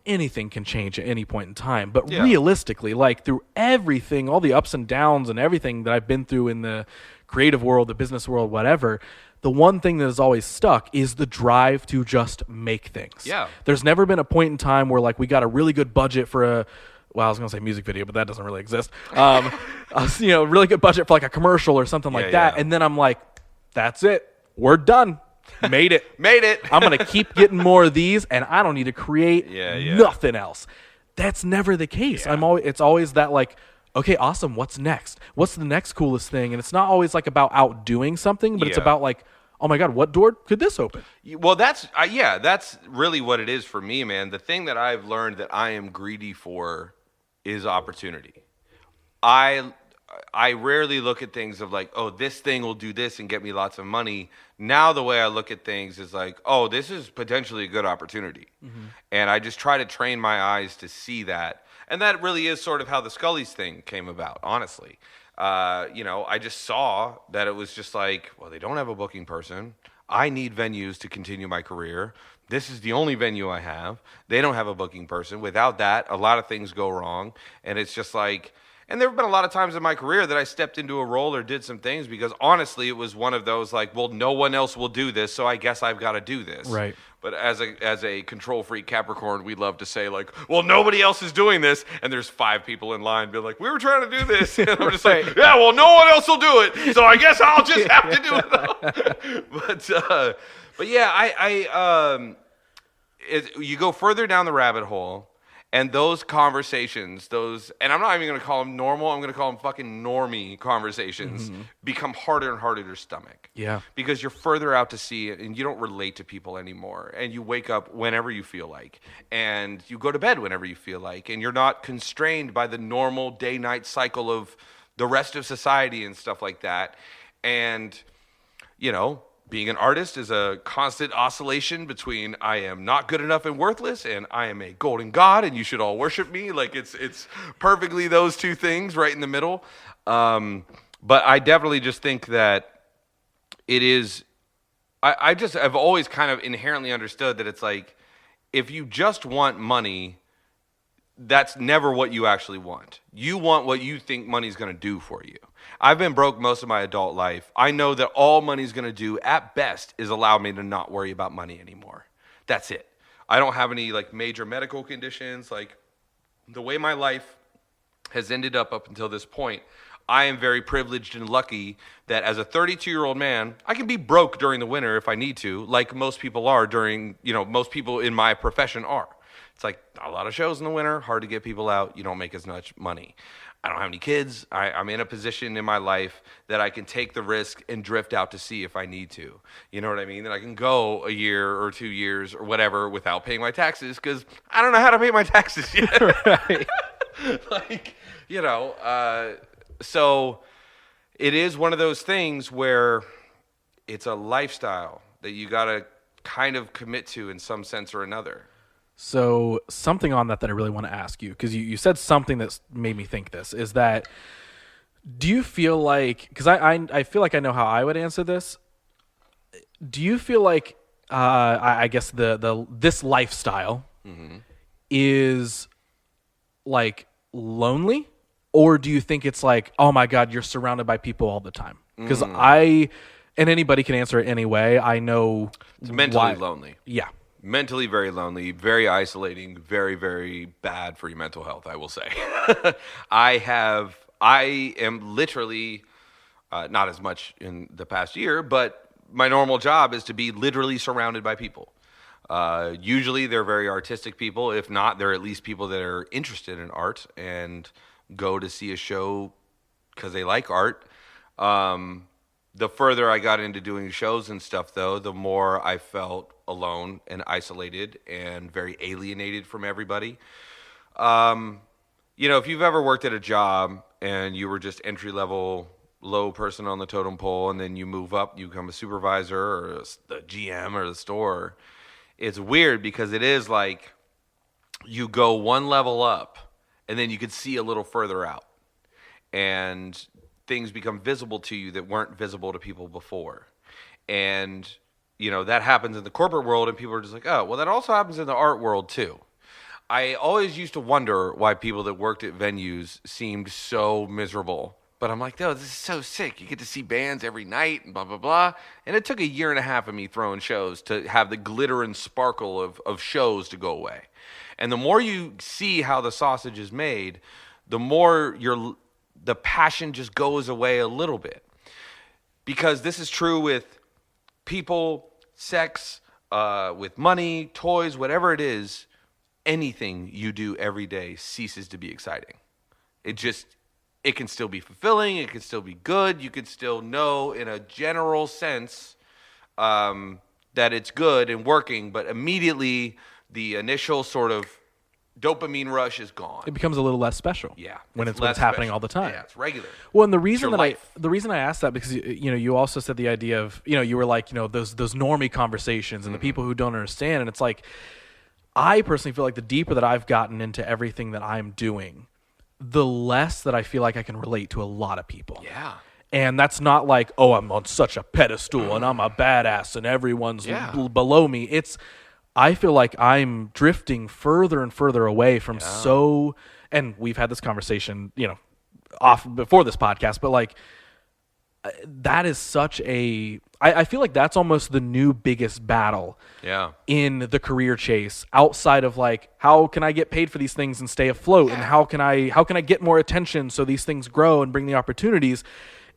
Anything can change at any point in time. But realistically, like through everything, all the ups and downs and everything that I've been through in the creative world, the business world, whatever, the one thing that has always stuck is the drive to just make things. Yeah. There's never been a point in time where like we got a really good budget for I was going to say music video, but that doesn't really exist. Really good budget for like a commercial or something like that. And then I'm like, that's it. We're done. Made it. I'm going to keep getting more of these, and I don't need to create nothing else. That's never the case. It's always that like, okay, awesome. What's next? What's the next coolest thing? And it's not always like about outdoing something, but it's about like, oh my God, what door could this open? Well, that's really what it is for me, man. The thing that I've learned that I am greedy for is opportunity. I rarely look at things of like, oh, this thing will do this and get me lots of money. Now the way I look at things is like, oh, this is potentially a good opportunity. And I just try to train my eyes to see that. And that really is sort of how the Scullys thing came about, honestly. I just saw that it was just like, well, they don't have a booking person. I need venues to continue my career. This is the only venue I have. They don't have a booking person. Without that, a lot of things go wrong. And it's just like, and there have been a lot of times in my career that I stepped into a role or did some things because honestly, it was one of those like, well, no one else will do this, so I guess I've got to do this. Right. But as a control freak Capricorn, we love to say like, well, nobody else is doing this, and there's 5 people in line being like, we were trying to do this, and I'm just like, yeah, well, no one else will do it, so I guess I'll just have to do it. But yeah, you go further down the rabbit hole, and those conversations, and I'm not even going to call them normal, I'm going to call them fucking normie conversations, become harder and harder to stomach. Yeah. Because you're further out to sea, and you don't relate to people anymore. And you wake up whenever you feel like. And you go to bed whenever you feel like. And you're not constrained by the normal day-night cycle of the rest of society and stuff like that. And, being an artist is a constant oscillation between I am not good enough and worthless and I am a golden god and you should all worship me. Like it's perfectly those two things right in the middle. But I definitely just think that it is, I've always kind of inherently understood that it's like, if you just want money, that's never what you actually want. You want what you think money's going to do for you. I've been broke most of my adult life. I know that all money's going to do at best is allow me to not worry about money anymore. That's it. I don't have any like major medical conditions. Like the way my life has ended up until this point, I am very privileged and lucky that as a 32-year-old man, I can be broke during the winter if I need to, like most people are during, most people in my profession are. It's like a lot of shows in the winter, hard to get people out. You don't make as much money. I don't have any kids. I'm in a position in my life that I can take the risk and drift out to sea if I need to. You know what I mean? That I can go a year or 2 years or whatever without paying my taxes because I don't know how to pay my taxes yet. Right. So it is one of those things where it's a lifestyle that you got to kind of commit to in some sense or another. So something on that I really want to ask you, because you said something that made me think this, is that do you feel like, because I feel like I know how I would answer this. Do you feel like, I guess this lifestyle is like lonely? Or do you think it's like, oh my God, you're surrounded by people all the time? Because and anybody can answer it anyway. I know it's mentally lonely. Yeah. Mentally very lonely, very isolating, very, very bad for your mental health, I will say. I am literally, not as much in the past year, but my normal job is to be literally surrounded by people. Usually they're very artistic people. If not, they're at least people that are interested in art and go to see a show because they like art. The further I got into doing shows and stuff, though, the more I felt alone and isolated and very alienated from everybody. If you've ever worked at a job and you were just entry-level, low person on the totem pole, and then you move up, you become a supervisor or the GM or the store, it's weird because it is like you go one level up and then you could see a little further out. And things become visible to you that weren't visible to people before. And, that happens in the corporate world, and people are just like, oh, well, that also happens in the art world, too. I always used to wonder why people that worked at venues seemed so miserable. But I'm like, no, this is so sick. You get to see bands every night and blah, blah, blah. And it took a year and a half of me throwing shows to have the glitter and sparkle of shows to go away. And the more you see how the sausage is made, the more the passion just goes away a little bit. Because this is true with people, sex, with money, toys, whatever it is. Anything you do every day ceases to be exciting. It can still be fulfilling. It can still be good. You can still know in a general sense that it's good and working, but immediately the initial sort of dopamine rush is gone. It becomes a little less special. Yeah, when it's happening all the time. Yeah, it's regular. Well, and the reason I asked that because you also said the idea of you were like those normie conversations and the people who don't understand, and it's like I personally feel like the deeper that I've gotten into everything that I'm doing, the less that I feel like I can relate to a lot of people. Yeah. And that's not like, oh, I'm on such a pedestal and I'm a badass and everyone's below me. I feel like I'm drifting further and further away from and we've had this conversation, off before this podcast, but like that is such I feel like that's almost the new biggest battle in the career chase outside of like, how can I get paid for these things and stay afloat? And how can I get more attention so these things grow and bring the opportunities?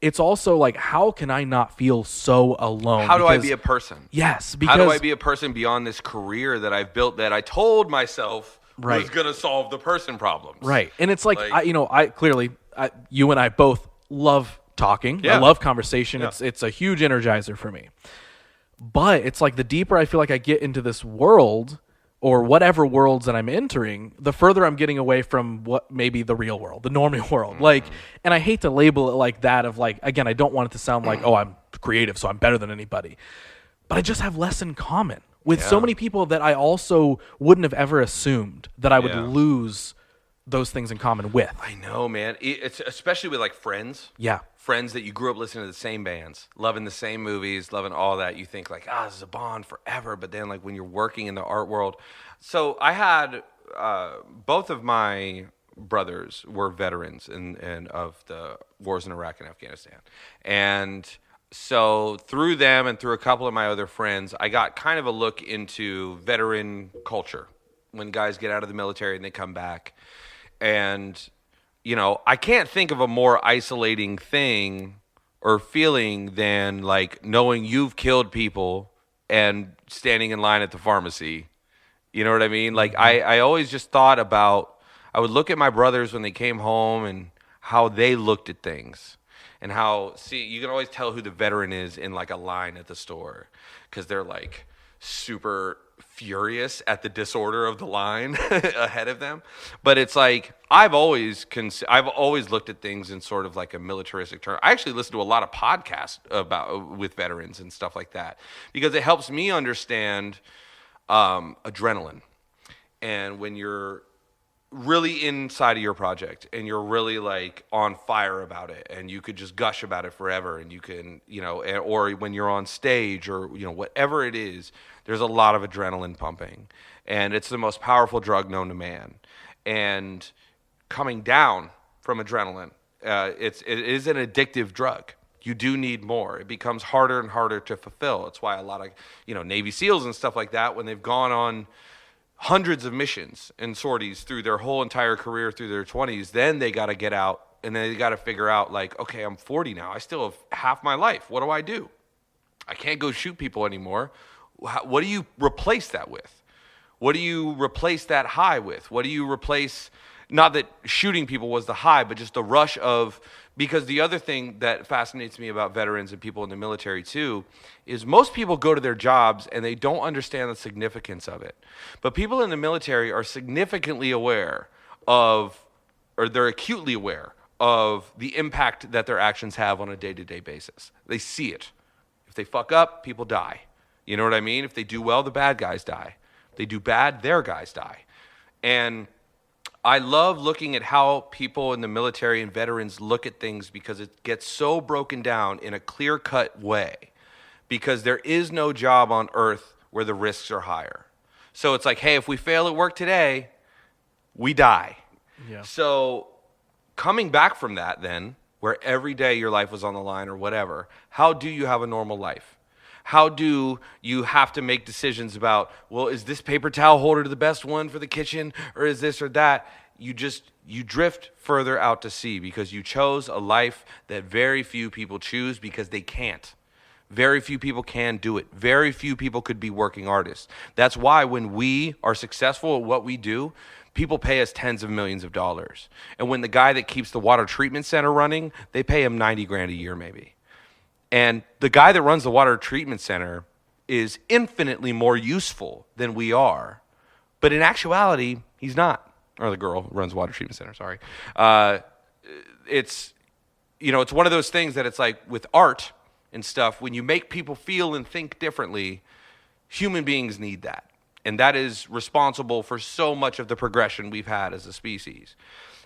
It's also like, how can I not feel so alone? How do I be a person? Yes. How do I be a person beyond this career that I've built that I told myself was going to solve the person problems? Right. And it's like you and I both love talking. Yeah. I love conversation. Yeah. It's a huge energizer for me. But it's like the deeper I feel like I get into this world or whatever worlds that I'm entering, the further I'm getting away from what maybe the real world, the normal world. Like, and I hate to label it like that of like, again, I don't want it to sound like, oh, I'm creative, so I'm better than anybody. But I just have less in common with so many people that I also wouldn't have ever assumed that I would lose those things in common with. I know, man. It's especially with like friends. Yeah. Friends that you grew up listening to the same bands, loving the same movies, loving all that. You think like, this is a bond forever. But then like when you're working in the art world. So I had both of my brothers were veterans and of the wars in Iraq and Afghanistan. And so through them and through a couple of my other friends, I got kind of a look into veteran culture when guys get out of the military and they come back. And, you know, I can't think of a more isolating thing or feeling than like knowing you've killed people and standing in line at the pharmacy. You know what I mean? Like I always just thought about, I would look at my brothers when they came home and how they looked at things. And how, you can always tell who the veteran is in like a line at the store because they're like super furious at the disorder of the line ahead of them. But it's like, I've always looked at things in sort of like a militaristic term. I actually listen to a lot of podcasts with veterans and stuff like that because it helps me understand adrenaline. And when you're really inside of your project and you're really like on fire about it and you could just gush about it forever and you can, you know, or when you're on stage or, you know, whatever it is, there's a lot of adrenaline pumping and it's the most powerful drug known to man. And coming down from adrenaline, it is an addictive drug. You do need more. It becomes harder and harder to fulfill. It's why a lot of, you know, Navy SEALs and stuff like that, when they've gone on hundreds of missions and sorties through their whole entire career through their 20s, then they got to get out and then they got to figure out like, okay, I'm 40 now. I still have half my life. What do I do? I can't go shoot people anymore. What do you replace that with? What do you replace that high with? What do you replace, not that shooting people was the high, but just the rush of, because the other thing that fascinates me about veterans and people in the military too is most people go to their jobs and they don't understand the significance of it. But people in the military are significantly aware of, or they're acutely aware of the impact that their actions have on a day-to-day basis. They see it. If they fuck up, people die. You know what I mean? If they do well, the bad guys die. If they do bad, their guys die. And I love looking at how people in the military and veterans look at things because it gets so broken down in a clear-cut way because there is no job on earth where the risks are higher. So it's like, hey, if we fail at work today, we die. Yeah. So coming back from that then, where every day your life was on the line or whatever, how do you have a normal life? How do you have to make decisions about, well, is this paper towel holder the best one for the kitchen or is this or that? You drift further out to sea because you chose a life that very few people choose because they can't. Very few people can do it. Very few people could be working artists. That's why when we are successful at what we do, people pay us tens of millions of dollars. And when the guy that keeps the water treatment center running, they pay him $90,000 a year maybe. And the guy that runs the water treatment center is infinitely more useful than we are. But in actuality, he's not. Or the girl who runs the water treatment center, sorry. It's one of those things that it's like with art and stuff, when you make people feel and think differently, human beings need that. And that is responsible for so much of the progression we've had as a species.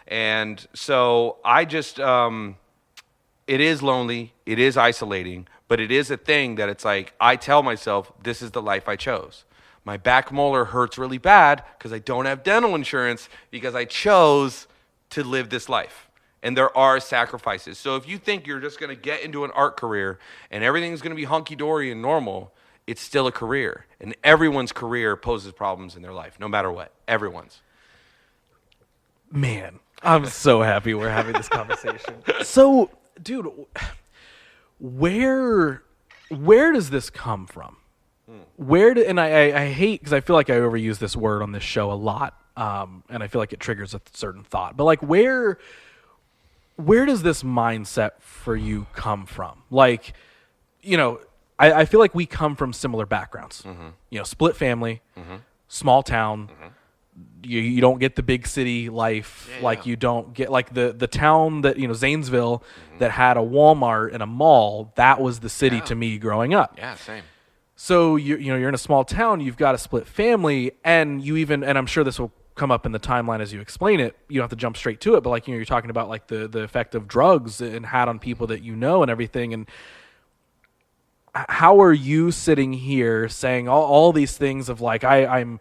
And so I just... it is lonely, it is isolating, but it is a thing that it's like, I tell myself, this is the life I chose. My back molar hurts really bad because I don't have dental insurance because I chose to live this life. And there are sacrifices. So if you think you're just going to get into an art career and everything's going to be hunky-dory and normal, it's still a career. And everyone's career poses problems in their life, no matter what. Everyone's. Man, I'm so happy we're having this conversation. So... dude, where does this come from? And I hate, because I feel like I overuse this word on this show a lot, and I feel like it triggers a certain thought. But like, where does this mindset for you come from? Like, you know, I feel like we come from similar backgrounds. Mm-hmm. You know, split family, mm-hmm. small town. Mm-hmm. You don't get the big city life, like you don't get like the town that, you know, Zanesville, mm-hmm. that had a Walmart and a mall. That was the city to me growing up. Yeah, same. So you're in a small town. You've got a split family, and I'm sure this will come up in the timeline as you explain it. You don't have to jump straight to it, but like, you know, you're talking about like the effect of drugs and had on people that you know and everything. And how are you sitting here saying all these things of like I'm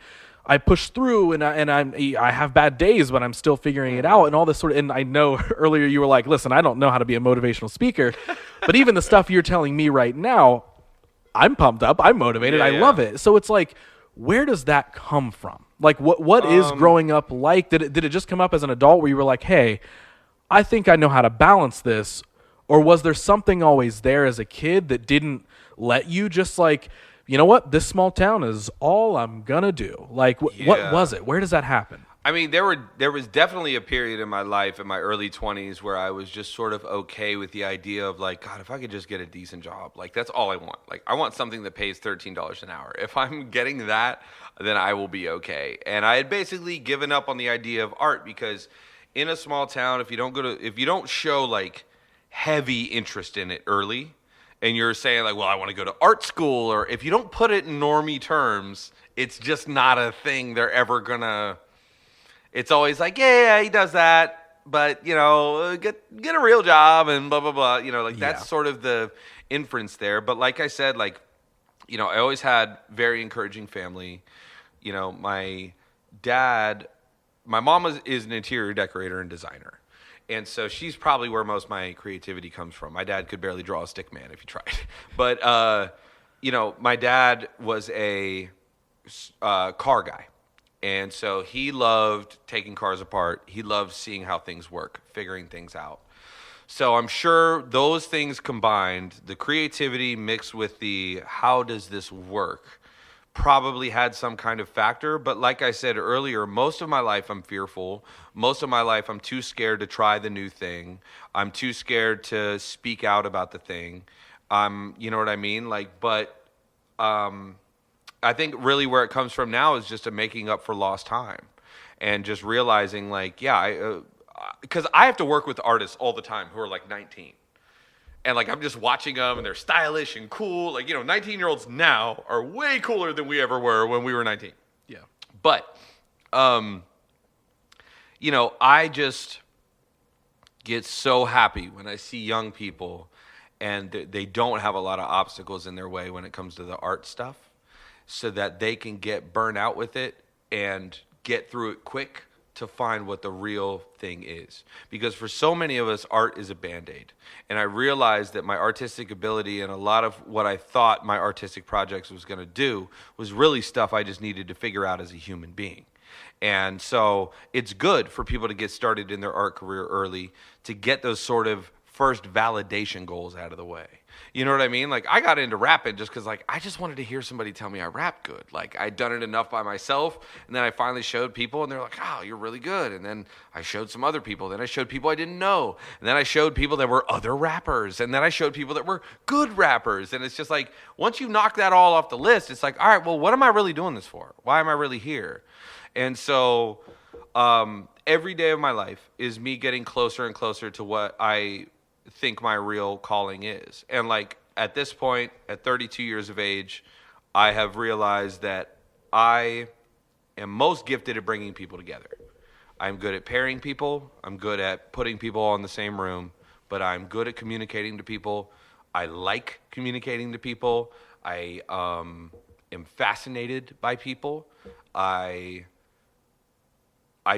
I push through and I have bad days, but I'm still figuring it out and all this sort of, and I know earlier you were like, listen, I don't know how to be a motivational speaker, but even the stuff you're telling me right now, I'm pumped up, I'm motivated, I love it. So it's like, where does that come from? Like what is growing up like? Did it just come up as an adult where you were like, hey, I think I know how to balance this? Or was there something always there as a kid that didn't let you just like, you know what, this small town is all I'm gonna do? Like, what was it? Where does that happen? I mean, there was definitely a period in my life in my early 20s where I was just sort of okay with the idea of like, God, if I could just get a decent job, like that's all I want. Like I want something that pays $13 an hour. If I'm getting that, then I will be okay. And I had basically given up on the idea of art because in a small town, if you don't show like heavy interest in it early, and you're saying like, well, I want to go to art school, or if you don't put it in normie terms, it's just not a thing they're ever gonna. It's always like, yeah, he does that, but get a real job and blah blah blah. That's sort of the inference there. But like I said, like, I always had very encouraging family. My mom is an interior decorator and designer. And so she's probably where most of my creativity comes from. My dad could barely draw a stick man if he tried. But, my dad was a car guy. And so he loved taking cars apart. He loved seeing how things work, figuring things out. So I'm sure those things combined, the creativity mixed with the how does this work, probably had some kind of factor. But like I said earlier, most of my life I'm fearful. Most of my life I'm too scared to try the new thing. I'm too scared to speak out about the thing. You know what I mean? I think really where it comes from now is just a making up for lost time and just realizing because I have to work with artists all the time who are like 19. And like I'm just watching them and they're stylish and cool. Like, 19-year-olds now are way cooler than we ever were when we were 19. Yeah. But, I just get so happy when I see young people and they don't have a lot of obstacles in their way when it comes to the art stuff so that they can get burned out with it and get through it quick to find what the real thing is. Because for so many of us, art is a Band-Aid. And I realized that my artistic ability and a lot of what I thought my artistic projects was going to do was really stuff I just needed to figure out as a human being. And so it's good for people to get started in their art career early to get those sort of first validation goals out of the way. You know what I mean? Like I got into rapping just because like I just wanted to hear somebody tell me I rap good. Like I'd done it enough by myself, and then I finally showed people, and they're like, "Oh, you're really good." And then I showed some other people. Then I showed people I didn't know, and then I showed people that were other rappers, and then I showed people that were good rappers. And it's just like once you knock that all off the list, it's like, all right, well, what am I really doing this for? Why am I really here? And so every day of my life is me getting closer and closer to what I think my real calling is. And like at this point, at 32 years of age, I have realized that I am most gifted at bringing people together. I'm good at pairing people. I'm good at putting people all in the same room, but I'm good at communicating to people. I like communicating to people. I am fascinated by people. I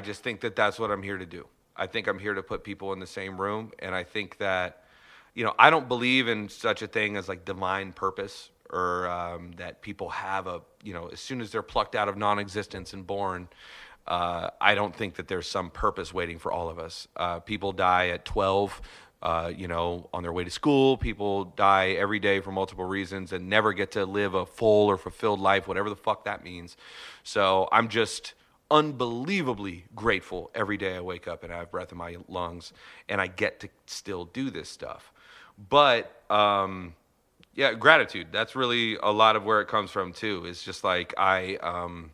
just think that that's what I'm here to do. I think I'm here to put people in the same room, and I think that, I don't believe in such a thing as like divine purpose or that people have as soon as they're plucked out of non-existence and born, I don't think that there's some purpose waiting for all of us. People die at 12, on their way to school. People die every day for multiple reasons and never get to live a full or fulfilled life, whatever the fuck that means. So I'm just unbelievably grateful every day I wake up and I have breath in my lungs and I get to still do this stuff. But gratitude. That's really a lot of where it comes from too. It's just like I've known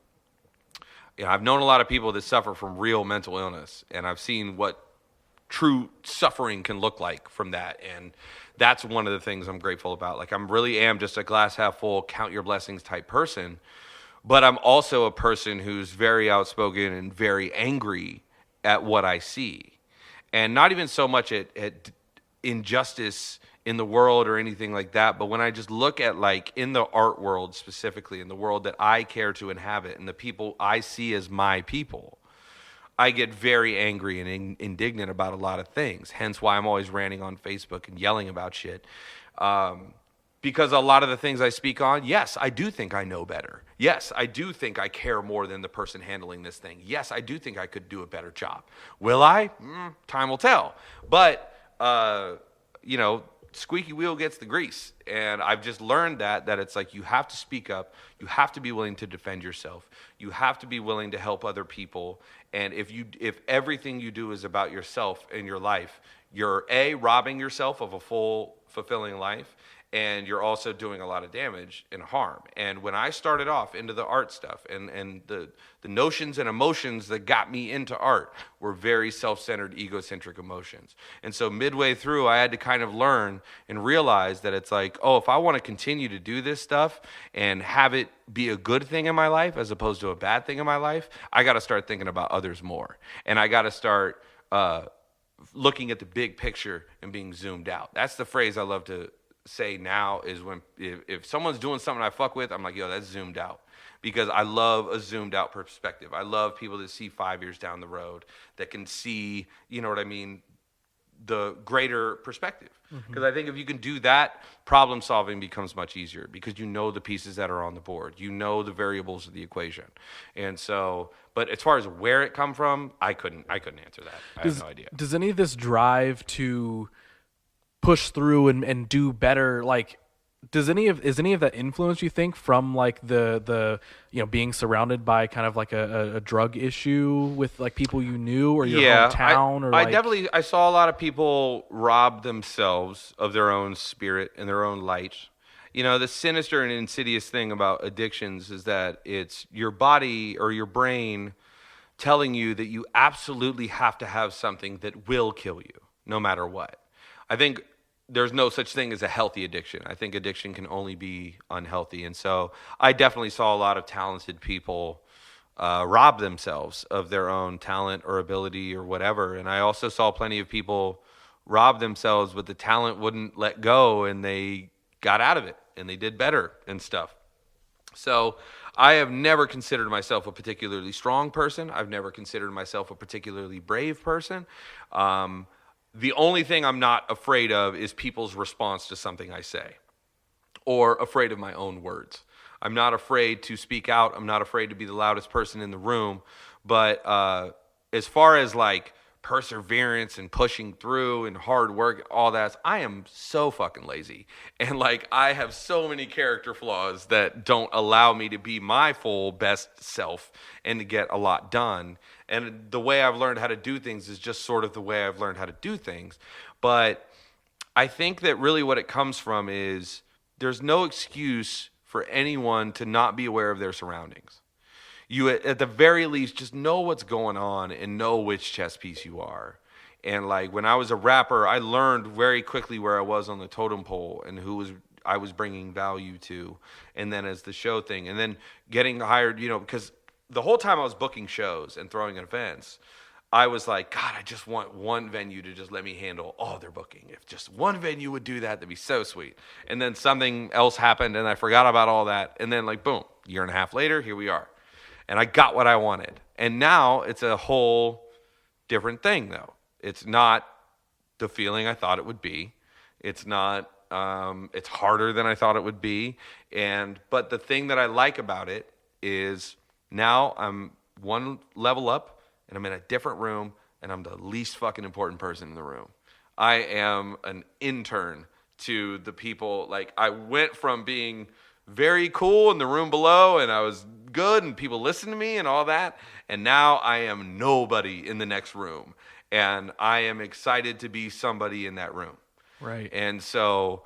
a lot of people that suffer from real mental illness, and I've seen what true suffering can look like from that. And that's one of the things I'm grateful about. Like I'm really am just a glass half full, count your blessings type person. But I'm also a person who's very outspoken and very angry at what I see. And not even so much at injustice in the world or anything like that. But when I just look at like in the art world specifically, in the world that I care to inhabit and the people I see as my people, I get very angry and indignant about a lot of things. Hence why I'm always ranting on Facebook and yelling about shit. Because a lot of the things I speak on, yes, I do think I know better. Yes, I do think I care more than the person handling this thing. Yes, I do think I could do a better job. Will I? Time will tell. But, squeaky wheel gets the grease. And I've just learned that it's like you have to speak up. You have to be willing to defend yourself. You have to be willing to help other people. And if everything you do is about yourself and your life, you're robbing yourself of a full, fulfilling life, and you're also doing a lot of damage and harm. And when I started off into the art stuff and the notions and emotions that got me into art were very self-centered, egocentric emotions. And so midway through, I had to kind of learn and realize that it's like, oh, if I want to continue to do this stuff and have it be a good thing in my life as opposed to a bad thing in my life, I got to start thinking about others more. And I got to start looking at the big picture and being zoomed out. That's the phrase I love to say now is when if someone's doing something I fuck with, I'm like, yo, that's zoomed out. Because I love a zoomed out perspective. I love people that see 5 years down the road, that can see, you know what I mean, the greater perspective. Because I think if you can do that, problem solving becomes much easier because you know the pieces that are on the board. You know the variables of the equation. And so, but as far as where it come from, I couldn't answer that. I have no idea. Does any of this drive to push through and do better, like, is any of that influence, you think, from like the being surrounded by kind of like a drug issue with like people you knew or your hometown? I saw a lot of people rob themselves of their own spirit and their own light. The sinister and insidious thing about addictions is that it's your body or your brain telling you that you absolutely have to have something that will kill you no matter what. I think there's no such thing as a healthy addiction. I think addiction can only be unhealthy. And so I definitely saw a lot of talented people rob themselves of their own talent or ability or whatever. And I also saw plenty of people rob themselves, but the talent wouldn't let go and they got out of it and they did better and stuff. So I have never considered myself a particularly strong person. I've never considered myself a particularly brave person. The only thing I'm not afraid of is people's response to something I say, or afraid of my own words. I'm not afraid to speak out. I'm not afraid to be the loudest person in the room. But as far as like perseverance and pushing through and hard work, all that, I am so fucking lazy. And like I have so many character flaws that don't allow me to be my full best self and to get a lot done. And the way I've learned how to do things is just sort of the way I've learned how to do things. But I think that really what it comes from is there's no excuse for anyone to not be aware of their surroundings. You, at the very least, just know what's going on and know which chess piece you are. And like when I was a rapper, I learned very quickly where I was on the totem pole and I was bringing value to. And then as the show thing, and then getting hired, because the whole time I was booking shows and throwing events, I was like, God, I just want one venue to just let me handle all their booking. If just one venue would do that, that'd be so sweet. And then something else happened and I forgot about all that. And then like, boom, year and a half later, here we are. And I got what I wanted. And now it's a whole different thing, though. It's not the feeling I thought it would be. It's not, it's harder than I thought it would be. But the thing that I like about it is now I'm one level up and I'm in a different room and I'm the least fucking important person in the room. I am an intern to the people. Like I went from being very cool in the room below and I was good and people listened to me and all that, and now I am nobody in the next room and I am excited to be somebody in that room. Right. And so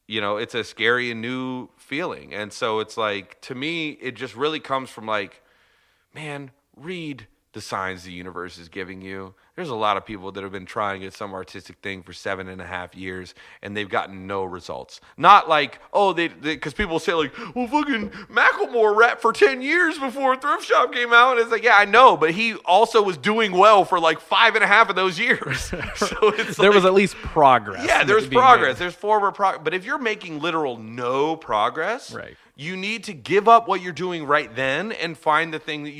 it's a scary and new feeling. And so it's like, to me, it just really comes from like, man, read the signs the universe is giving you. There's a lot of people that have been trying at some artistic thing for 7.5 years, and they've gotten no results. Not like, because people say like, well, fucking Macklemore rapped for 10 years before Thrift Shop came out. And it's like, yeah, I know, but he also was doing well for like 5.5 of those years. So it's there was at least progress. Yeah, there's progress. There's forward progress. But if you're making literal no progress, right, you need to give up what you're doing right then and find the thing that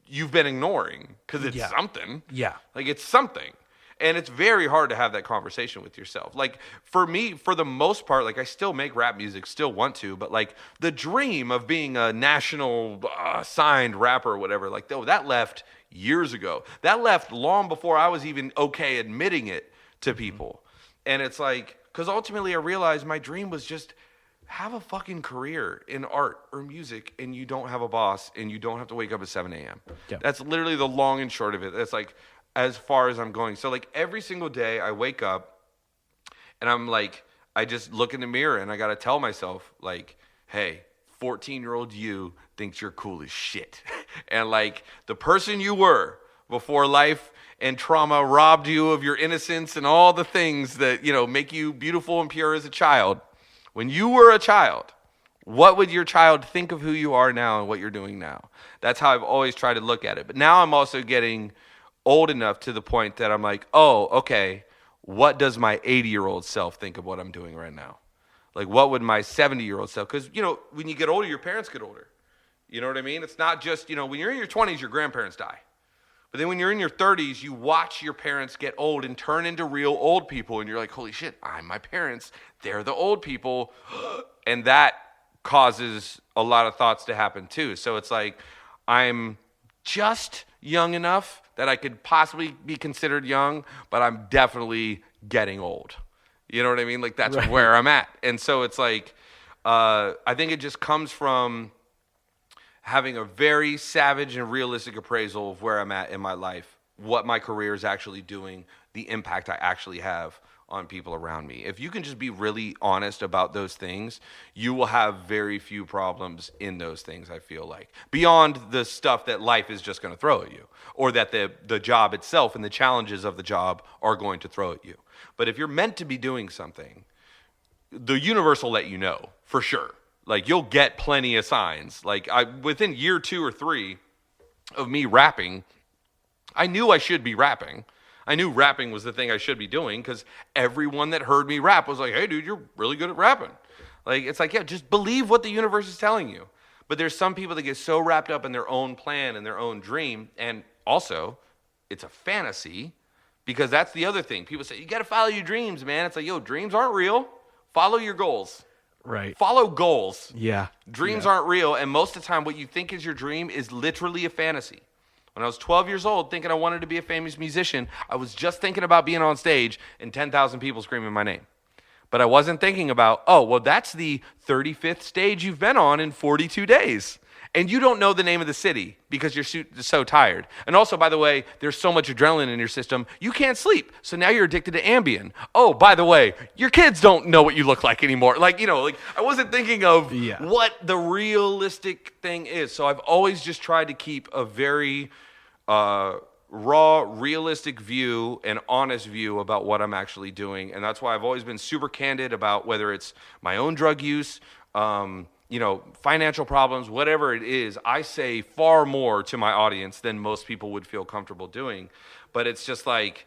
you've been ignoring, because it's something. Yeah. Like, it's something. And it's very hard to have that conversation with yourself. Like, for me, for the most part, like, I still make rap music, still want to, but like the dream of being a national signed rapper or whatever, like, that left years ago. That left long before I was even okay admitting it to people. And it's like, because ultimately I realized my dream was just have a fucking career in art or music, and you don't have a boss, and you don't have to wake up at 7 a.m. Yeah. That's literally the long and short of it. That's like as far as I'm going. So like every single day I wake up and I'm like, I just look in the mirror and I got to tell myself like, hey, 14-year-old you thinks you're cool as shit. And like the person you were before life and trauma robbed you of your innocence and all the things that, make you beautiful and pure as a child. When you were a child, what would your child think of who you are now and what you're doing now? That's how I've always tried to look at it. But now I'm also getting old enough to the point that I'm like, oh, okay, what does my 80-year-old self think of what I'm doing right now? Like, what would my 70-year-old self? Because, when you get older, your parents get older. You know what I mean? It's not just, when you're in your 20s, your grandparents die. But then when you're in your 30s, you watch your parents get old and turn into real old people. And you're like, holy shit, I'm my parents. They're the old people. And that causes a lot of thoughts to happen too. So it's like, I'm just young enough that I could possibly be considered young, but I'm definitely getting old. You know what I mean? Like, that's right, where I'm at. And so it's like, I think it just comes from having a very savage and realistic appraisal of where I'm at in my life, what my career is actually doing, the impact I actually have on people around me. If you can just be really honest about those things, you will have very few problems in those things, I feel like. Beyond the stuff that life is just going to throw at you, or that the job itself and the challenges of the job are going to throw at you. But if you're meant to be doing something, the universe will let you know, for sure. Like, you'll get plenty of signs. Like, within year 2 or 3 of me rapping, I knew I should be rapping. I knew rapping was the thing I should be doing, because everyone that heard me rap was like, hey, dude, you're really good at rapping. Like, it's like, yeah, just believe what the universe is telling you. But there's some people that get so wrapped up in their own plan and their own dream. And also, it's a fantasy, because that's the other thing. People say, you got to follow your dreams, man. It's like, yo, dreams aren't real. Follow your goals. Right. Follow goals. Yeah. Dreams aren't real, and most of the time what you think is your dream is literally a fantasy. When I was 12 years old thinking I wanted to be a famous musician, I was just thinking about being on stage and 10,000 people screaming my name. But I wasn't thinking about, oh, well, that's the 35th stage you've been on in 42 days. And you don't know the name of the city because you're so tired. And also, by the way, there's so much adrenaline in your system, you can't sleep. So now you're addicted to Ambien. Oh, by the way, your kids don't know what you look like anymore. Like, I wasn't thinking of what the realistic thing is. So I've always just tried to keep a very raw, realistic view and honest view about what I'm actually doing. And that's why I've always been super candid about whether it's my own drug use, financial problems, whatever it is. I say far more to my audience than most people would feel comfortable doing. But it's just like,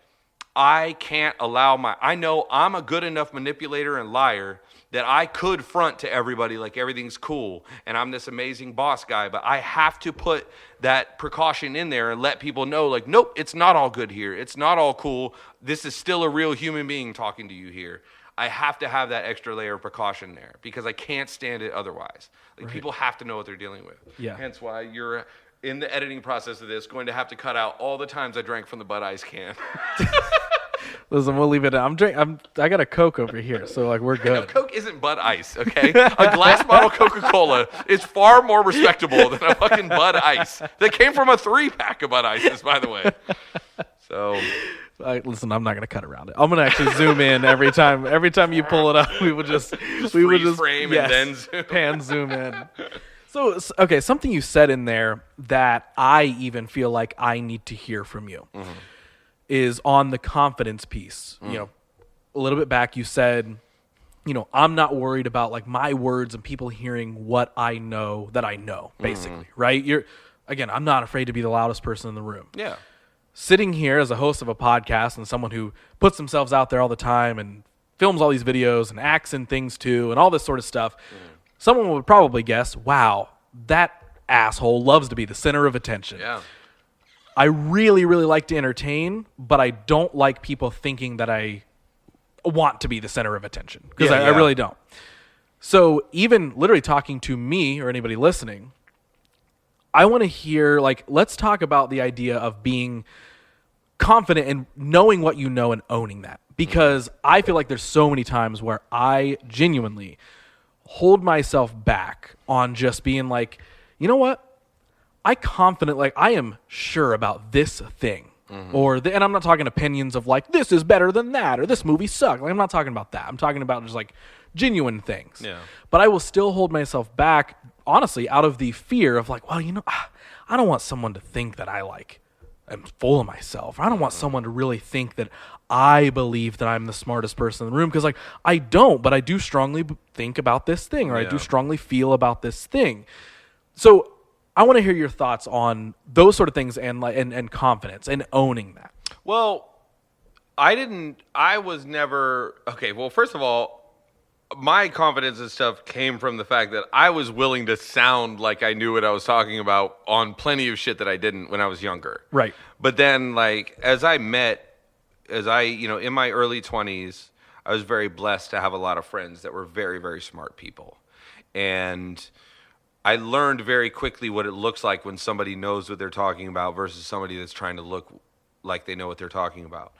I can't allow I know I'm a good enough manipulator and liar that I could front to everybody like everything's cool and I'm this amazing boss guy, but I have to put that precaution in there and let people know, like, nope, it's not all good here. It's not all cool. This is still a real human being talking to you here. I have to have that extra layer of precaution there because I can't stand it otherwise. Like, people have to know what they're dealing with. Yeah. Hence why you're, in the editing process of this, going to have to cut out all the times I drank from the Bud Ice can. Listen, we'll leave it. I got a Coke over here, so like we're good. No, Coke isn't Bud Ice, okay? A glass bottle Coca-Cola is far more respectable than a fucking Bud Ice. That came from a 3-pack of Bud Ices, by the way. So, listen, I'm not gonna cut around it. I'm gonna actually zoom in every time. Every time you pull it up, we would just frame and then pan zoom in. So, okay, something you said in there that I even feel like I need to hear from you is on the confidence piece. You know, a little bit back you said, you know, I'm not worried about like my words and people hearing what I know that I know, basically, right? Again, I'm not afraid to be the loudest person in the room. Yeah. Sitting here as a host of a podcast and someone who puts themselves out there all the time and films all these videos and acts in things too and all this sort of stuff, someone would probably guess, wow, that asshole loves to be the center of attention. Yeah. I really, really like to entertain, but I don't like people thinking that I want to be the center of attention because I really don't. So even literally talking to me or anybody listening, I want to hear, like, let's talk about the idea of being confident and knowing what you know and owning that. Because I feel like there's so many times where I genuinely hold myself back on just being like, you know what? I am sure about this thing. And I'm not talking opinions of like, this is better than that or this movie sucked. Like, I'm not talking about that. I'm talking about just like genuine things. Yeah. But I will still hold myself back, honestly, out of the fear of like, well, you know, I don't want someone to think that I like am full of myself. I don't want someone to really think that I believe that I'm the smartest person in the room because, like, I don't, but I do strongly think about this thing or I do strongly feel about this thing. So I want to hear your thoughts on those sort of things and confidence and owning that. Well, I was never, okay, well, first of all, my confidence and stuff came from the fact that I was willing to sound like I knew what I was talking about on plenty of shit that I didn't when I was younger. Right. But then, like, in my early 20s, I was very blessed to have a lot of friends that were very, very smart people. And I learned very quickly what it looks like when somebody knows what they're talking about versus somebody that's trying to look like they know what they're talking about.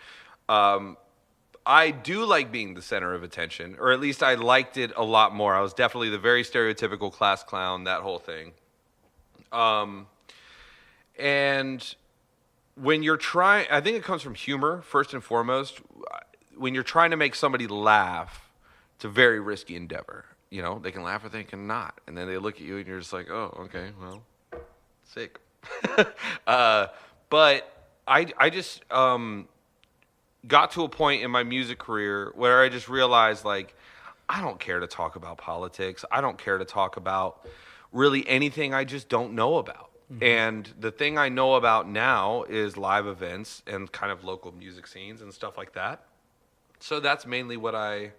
I do like being the center of attention, or at least I liked it a lot more. I was definitely the very stereotypical class clown, that whole thing. And when you're trying, I think it comes from humor, first and foremost. When you're trying to make somebody laugh, it's a very risky endeavor. You know, they can laugh or they can not. And then they look at you and you're just like, oh, okay, well, sick. But I just got to a point in my music career where I just realized, like, I don't care to talk about politics. I don't care to talk about really anything I just don't know about. And the thing I know about now is live events and kind of local music scenes and stuff like that. So that's mainly what I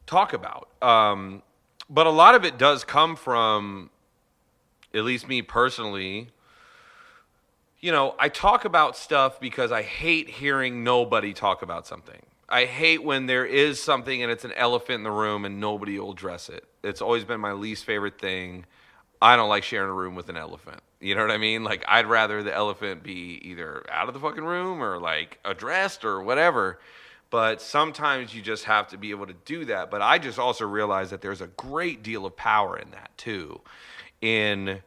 talk about. But a lot of it does come from, at least me personally, you know, I talk about stuff because I hate hearing nobody talk about something. I hate when there is something and it's an elephant in the room and nobody will address it. It's always been my least favorite thing. I don't like sharing a room with an elephant. You know what I mean? Like, I'd rather the elephant be either out of the fucking room or, like, addressed or whatever. But sometimes you just have to be able to do that. But I just also realize that there's a great deal of power in that, too. In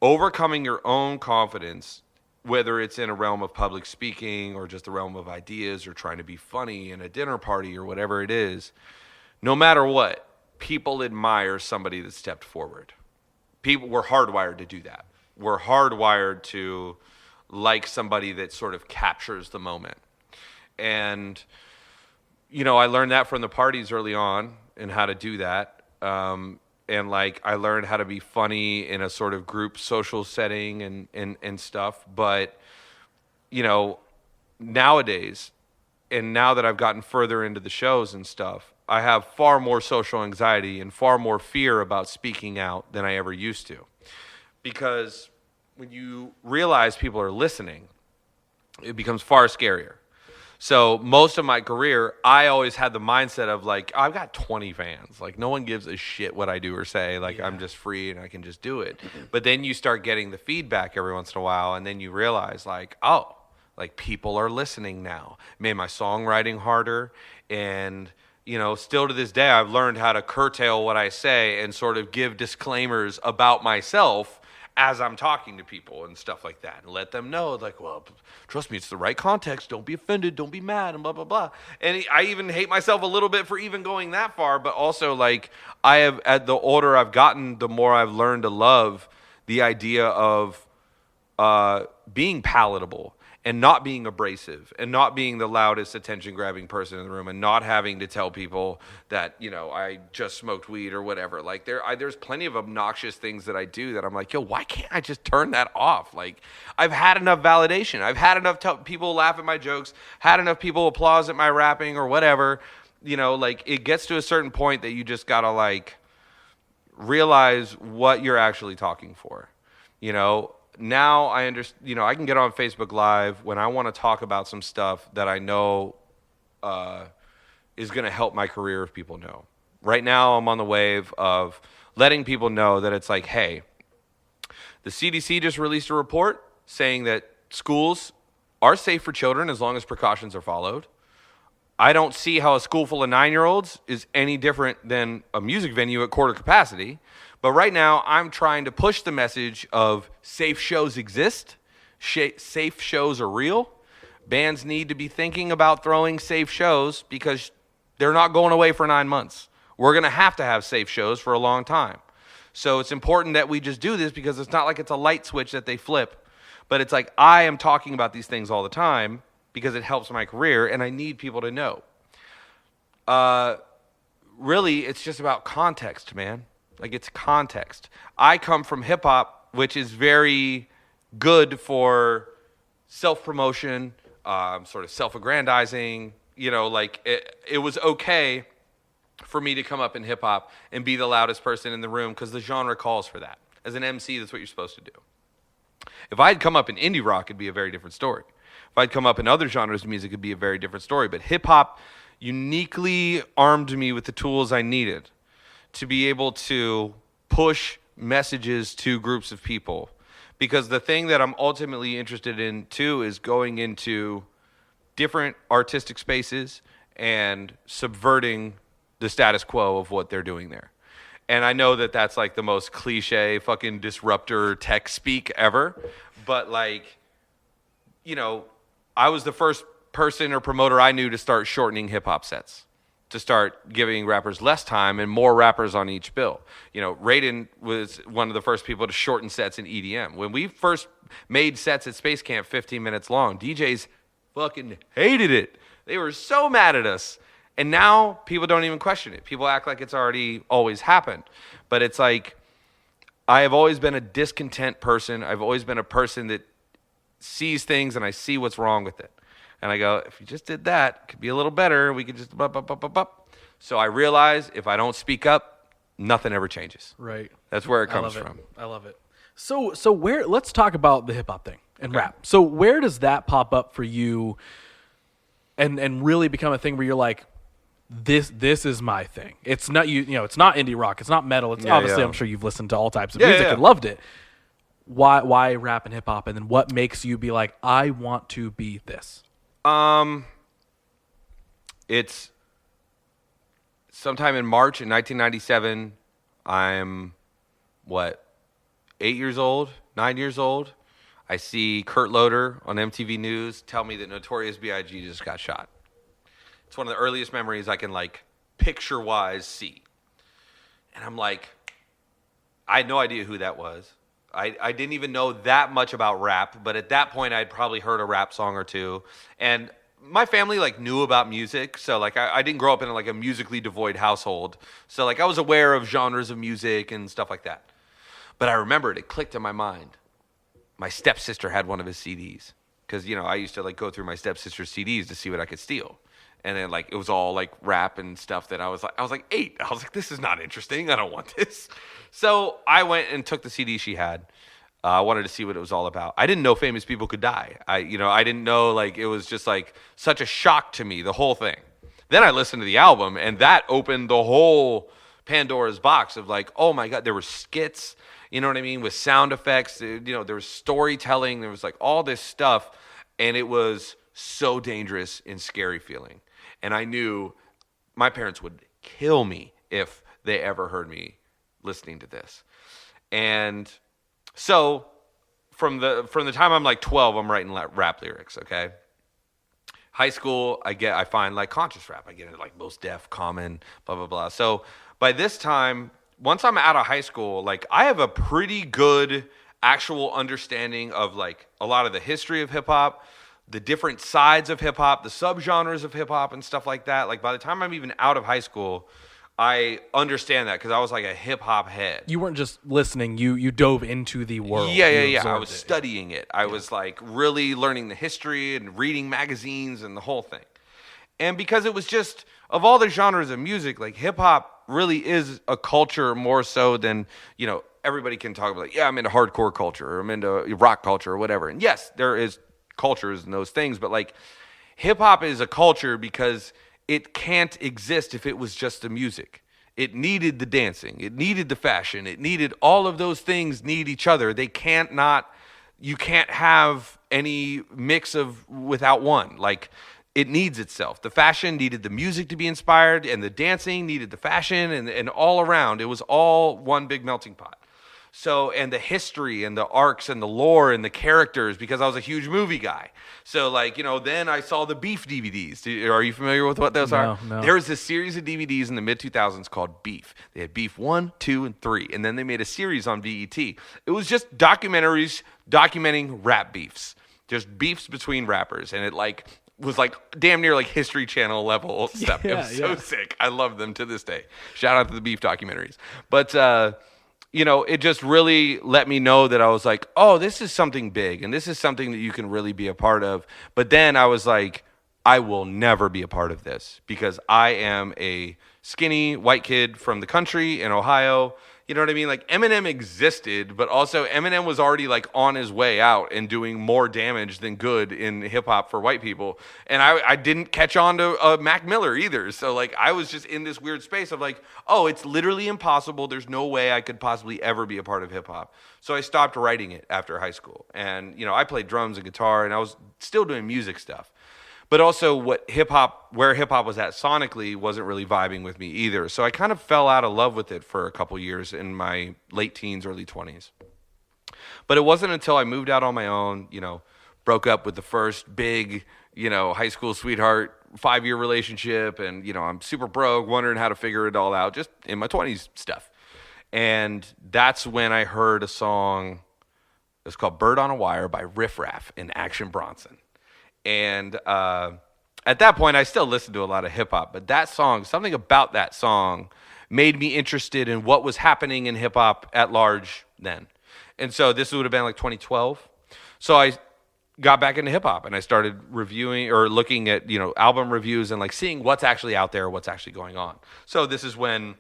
overcoming your own confidence, whether it's in a realm of public speaking or just a realm of ideas or trying to be funny in a dinner party or whatever it is, no matter what, people admire somebody that stepped forward. We're hardwired to do that. We're hardwired to like somebody that sort of captures the moment. And, you know, I learned that from the parties early on and how to do that. And, like, I learned how to be funny in a sort of group social setting and stuff. But, you know, nowadays, and now that I've gotten further into the shows and stuff, I have far more social anxiety and far more fear about speaking out than I ever used to. Because when you realize people are listening, it becomes far scarier. So most of my career, I always had the mindset of, like, I've got 20 fans. Like, no one gives a shit what I do or say. Like, I'm just free and I can just do it. But then you start getting the feedback every once in a while, and then you realize, like, oh, like, people are listening now. It made my songwriting harder. And, you know, still to this day, I've learned how to curtail what I say and sort of give disclaimers about myself as I'm talking to people and stuff like that, and let them know, like, well, trust me, it's the right context. Don't be offended. Don't be mad, and blah, blah, blah. And I even hate myself a little bit for even going that far, but also, like, I have, at the older I've gotten, the more I've learned to love the idea of being palatable and not being abrasive and not being the loudest attention-grabbing person in the room and not having to tell people that, I just smoked weed or whatever. Like, there's plenty of obnoxious things that I do that I'm like, yo, why can't I just turn that off? Like, I've had enough validation. I've had enough people laugh at my jokes, had enough people applause at my rapping or whatever. Like, it gets to a certain point that you just got to, like, realize what you're actually talking for, Now I understand, I can get on Facebook Live when I want to talk about some stuff that I know is going to help my career if people know. Right now I'm on the wave of letting people know that it's like, hey, the CDC just released a report saying that schools are safe for children as long as precautions are followed. I don't see how a school full of 9-year-olds is any different than a music venue at quarter capacity. But right now, I'm trying to push the message of safe shows exist. Safe shows are real. Bands need to be thinking about throwing safe shows because they're not going away for 9 months. We're going to have safe shows for a long time. So it's important that we just do this because it's not like it's a light switch that they flip. But it's like I am talking about these things all the time because it helps my career and I need people to know. Really, it's just about context, man. Like, it's context. I come from hip-hop, which is very good for self-promotion, sort of self-aggrandizing. Like, it was okay for me to come up in hip-hop and be the loudest person in the room because the genre calls for that. As an MC, that's what you're supposed to do. If I'd come up in indie rock, it'd be a very different story. If I'd come up in other genres of music, it'd be a very different story. But hip-hop uniquely armed me with the tools I needed to be able to push messages to groups of people. Because the thing that I'm ultimately interested in, too, is going into different artistic spaces and subverting the status quo of what they're doing there. And I know that that's, like, the most cliche fucking disruptor tech speak ever. But, like, I was the first person or promoter I knew to start shortening hip-hop sets, to start giving rappers less time and more rappers on each bill. Raiden was one of the first people to shorten sets in EDM. When we first made sets at Space Camp 15 minutes long, DJs fucking hated it. They were so mad at us. And now people don't even question it. People act like it's already always happened. But it's like, I have always been a discontent person. I've always been a person that sees things and I see what's wrong with it. And I go, if you just did that, it could be a little better. We could just So I realize if I don't speak up, nothing ever changes. Right. That's where it comes from. I love it. So where? Let's talk about the hip hop thing and rap. So where does that pop up for you, and really become a thing where you're like, this is my thing. It's not it's not indie rock. It's not metal. It's obviously I'm sure you've listened to all types of music and loved it. Why rap and hip hop? And then what makes you be like, I want to be this? It's sometime in March in 1997. I'm 8 years old, 9 years old. I see Kurt Loder on MTV News tell me that Notorious B.I.G. just got shot. It's one of the earliest memories I can, like, picture-wise see. And I'm like, I had no idea who that was. I didn't even know that much about rap, but at that point I'd probably heard a rap song or two. And my family, like, knew about music, so, like, I didn't grow up in, like, a musically devoid household. So, like, I was aware of genres of music and stuff like that. But I remembered, it clicked in my mind. My stepsister had one of his CDs. Because, I used to, like, go through my stepsister's CDs to see what I could steal. And then, like, it was all, like, rap and stuff that I was like 8. I was like, this is not interesting. I don't want this. So I went and took the CD she had. I wanted to see what it was all about. I didn't know famous people could die. I didn't know, like, it was just, like, such a shock to me, the whole thing. Then I listened to the album, and that opened the whole Pandora's box of, like, oh, my God, there were skits, you know what I mean, with sound effects. There was storytelling. There was, like, all this stuff, and it was so dangerous and scary feeling. And I knew my parents would kill me if they ever heard me listening to this. And So from the time I'm like 12, I'm writing rap lyrics. Okay. High school, I find like conscious rap. I get into like Mos Def, Common, blah blah blah. So by this time, once I'm out of high school, like I have a pretty good actual understanding of like a lot of the history of hip hop, the different sides of hip hop, the subgenres of hip hop and stuff like that. Like by the time I'm even out of high school, I understand that because I was like a hip hop head. You weren't just listening; you dove into the world. Yeah. I was studying it. I was like really learning the history and reading magazines and the whole thing. And because it was just of all the genres of music, like hip hop really is a culture more so than everybody can talk about. Like, yeah, I'm into hardcore culture or I'm into rock culture or whatever. And yes, there is cultures and those things, but like hip hop is a culture because it can't exist if it was just the music. It needed the dancing. It needed the fashion. It needed all of those things need each other. You can't have any mix of without one. Like it needs itself. The fashion needed the music to be inspired and the dancing needed the fashion and all around. It was all one big melting pot. So, and the history and the arcs and the lore and the characters, because I was a huge movie guy. So, like, then I saw the Beef DVDs. Are you familiar with what those are? No. There was a series of DVDs in the mid-2000s called Beef. They had Beef 1, 2, and 3. And then they made a series on BET. It was just documentaries documenting rap beefs. Just beefs between rappers. And it, like, was like damn near like History Channel level stuff. It was so sick. I love them to this day. Shout out to the Beef documentaries. But, it just really let me know that I was like, oh, this is something big and this is something that you can really be a part of. But then I was like, I will never be a part of this because I am a skinny white kid from the country in Ohio. You know what I mean? Like Eminem existed, but also Eminem was already like on his way out and doing more damage than good in hip hop for white people. And I didn't catch on to Mac Miller either. So like I was just in this weird space of like, oh, it's literally impossible. There's no way I could possibly ever be a part of hip hop. So I stopped writing it after high school. And, I played drums and guitar and I was still doing music stuff. But also where hip hop was at sonically wasn't really vibing with me either. So I kind of fell out of love with it for a couple years in my late teens, early 20s. But it wasn't until I moved out on my own, broke up with the first big, high school sweetheart, 5-year relationship. And, I'm super broke, wondering how to figure it all out, just in my 20s stuff. And that's when I heard a song. It's called Bird on a Wire by Riff Raff and Action Bronson. And at that point, I still listened to a lot of hip hop, but that song, something about that song made me interested in what was happening in hip hop at large then. And so this would have been like 2012. So I got back into hip hop and I started reviewing or looking at, album reviews and like seeing what's actually out there, what's actually going on. So this is when,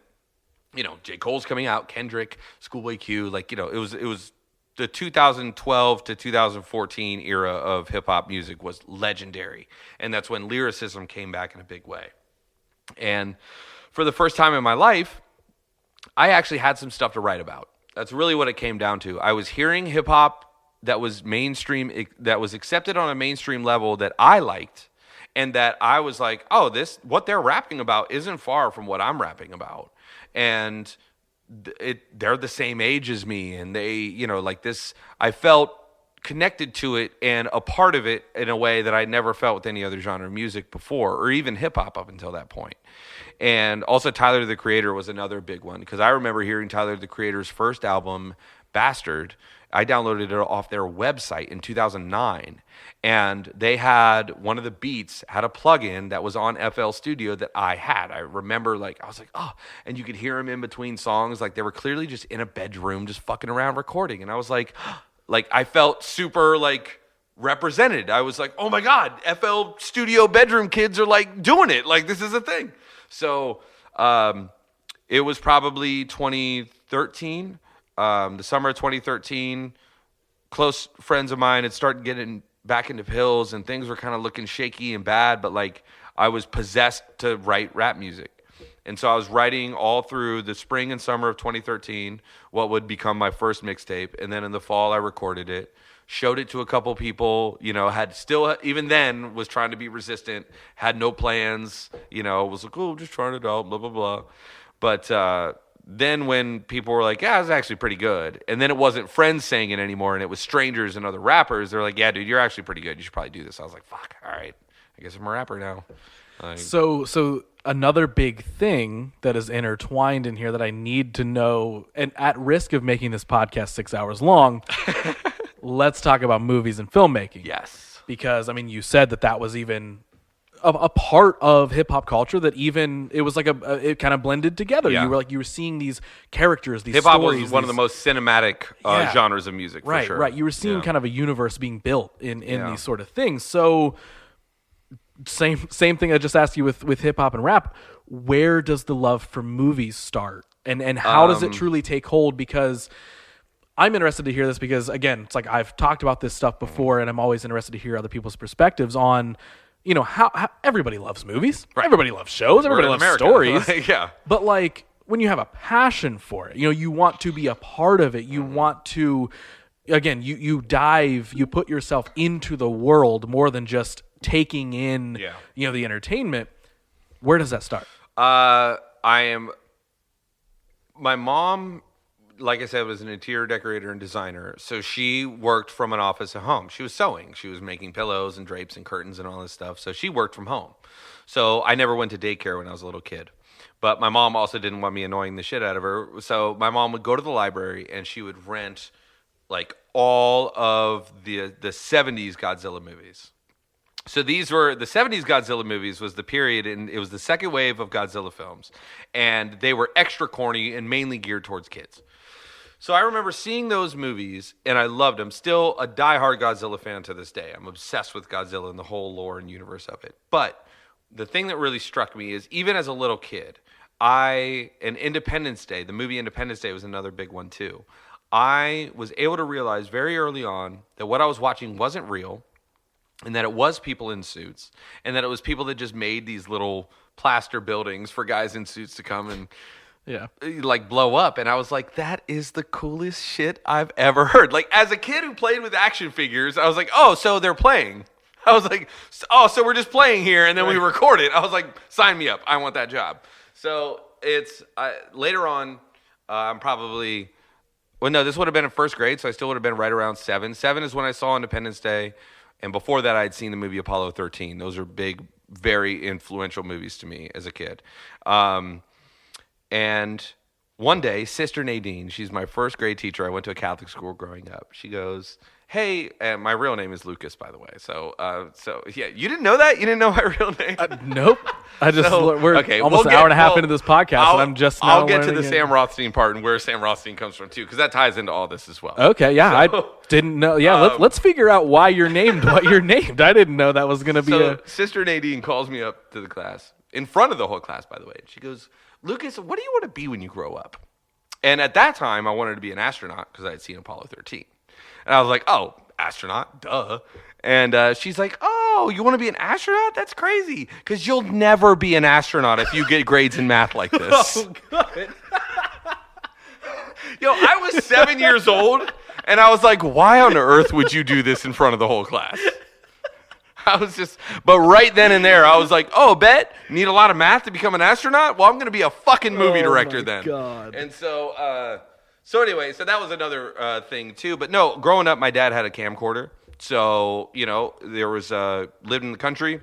J. Cole's coming out, Kendrick, Schoolboy Q, like, it was the 2012 to 2014 era of hip-hop music was legendary. And that's when lyricism came back in a big way. And for the first time in my life, I actually had some stuff to write about. That's really what it came down to. I was hearing hip-hop that was mainstream, that was accepted on a mainstream level that I liked, and that I was like, oh, what they're rapping about isn't far from what I'm rapping about. And they're the same age as me, and they, like this, I felt connected to it and a part of it in a way that I never felt with any other genre of music before, or even hip hop up until that point. And also Tyler, the Creator was another big one, because I remember hearing Tyler, the Creator's first album, Bastard. I downloaded it off their website in 2009, and they had one of the beats had a plugin that was on FL Studio that I had. I remember, I was like, oh, and you could hear them in between songs, like they were clearly just in a bedroom, just fucking around recording, and I was like I felt super represented. I was like, oh my God, FL Studio bedroom kids are doing it, this is a thing. So it was probably 2013. The summer of 2013, close friends of mine had started getting back into pills and things were kind of looking shaky and bad, but I was possessed to write rap music. And so I was writing all through the spring and summer of 2013, what would become my first mixtape. And then in the fall, I recorded it, showed it to a couple people, had still, even then, was trying to be resistant, had no plans, was like, oh, just trying it out, blah, blah, blah. But then when people were like, yeah, it's actually pretty good, and then it wasn't friends saying it anymore, and it was strangers and other rappers, they're like, yeah, dude, you're actually pretty good. You should probably do this. I was like, fuck, all right. I guess I'm a rapper now. So another big thing that is intertwined in here that I need to know, and at risk of making this podcast 6 hours long, let's talk about movies and filmmaking. Yes. Because, I mean, you said that was even a part of hip hop culture that even it was like it kind of blended together. Yeah. You were seeing these characters, these hip hop stories. was one of the most cinematic genres of music. Right, for sure. right. You were seeing kind of a universe being built in these sort of things. So same thing I just asked you with hip hop and rap. Where does the love for movies start, and how does it truly take hold? Because I'm interested to hear this because, again, it's like I've talked about this stuff before, and I'm always interested to hear other people's perspectives on, how everybody loves movies. Right. Everybody loves shows. Everybody loves stories. Yeah. But, like, when you have a passion for it, you want to be a part of it. You want to, again, you dive, you put yourself into the world more than just taking in, the entertainment. Where does that start? My mom, like I said, was an interior decorator and designer. So she worked from an office at home. She was sewing. She was making pillows and drapes and curtains and all this stuff. So she worked from home. So I never went to daycare when I was a little kid. But my mom also didn't want me annoying the shit out of her. So my mom would go to the library and she would rent like all of the 70s Godzilla movies. So these were the 70s Godzilla movies was the period, and it was the second wave of Godzilla films. And they were extra corny and mainly geared towards kids. So I remember seeing those movies, and I loved them. Still a diehard Godzilla fan to this day. I'm obsessed with Godzilla and the whole lore and universe of it. But the thing that really struck me is, even as a little kid, and Independence Day, the movie Independence Day was another big one too. I was able to realize very early on that what I was watching wasn't real, and that it was people in suits, and that it was people that just made these little plaster buildings for guys in suits to come and like blow up. And I was like, that is the coolest shit I've ever heard. Like, as a kid who played with action figures, I was like, oh, so they're playing. I was like, oh, so we're just playing here and then we record it. I was like, sign me up. I want that job. So it's later on, I'm probably, well, no, this would have been in first grade, so I still would have been right around 7. 7 is when I saw Independence Day. And before that, I had seen the movie Apollo 13. Those are big, very influential movies to me as a kid. And one day, Sister Nadine, she's my first grade teacher. I went to a Catholic school growing up. She goes, hey, and my real name is Lucas, by the way. So yeah, you didn't know that? You didn't know my real name? Nope. We're almost an hour and a half into this podcast, and I'm just now I'll get to the Sam Rothstein part and where Sam Rothstein comes from, too, because that ties into all this as well. Okay, yeah, I didn't know. Yeah, let's figure out why you're named what you're named. I didn't know that was going to be Sister Nadine calls me up to the class, in front of the whole class, by the way. She goes, Lucas, what do you want to be when you grow up? And at that time, I wanted to be an astronaut because I had seen Apollo 13. And I was like, oh, astronaut, duh. And she's like, oh, you want to be an astronaut? That's crazy. Because you'll never be an astronaut if you get grades in math like this. Oh, God. I was 7 years old, and I was like, why on earth would you do this in front of the whole class? But right then and there, I was like, oh, bet? Need a lot of math to become an astronaut? Well, I'm going to be a fucking movie director then. God. And so anyway, so that was another thing too. But no, growing up, my dad had a camcorder. So, there was, lived in the country.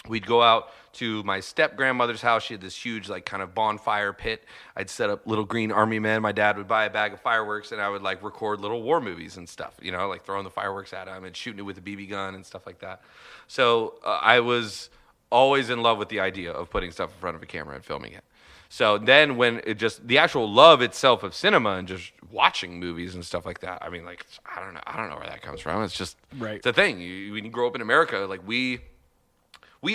We'd go out to my step-grandmother's house. She had this huge, like, kind of bonfire pit. I'd set up little green army men. My dad would buy a bag of fireworks, and I would, like, record little war movies and stuff, like throwing the fireworks at him and shooting it with a BB gun and stuff like that. So I was always in love with the idea of putting stuff in front of a camera and filming it. So then when the actual love itself of cinema and just watching movies and stuff like that, I mean, like, I don't know where that comes from. It's just, It's a thing. When you grow up in America, like, we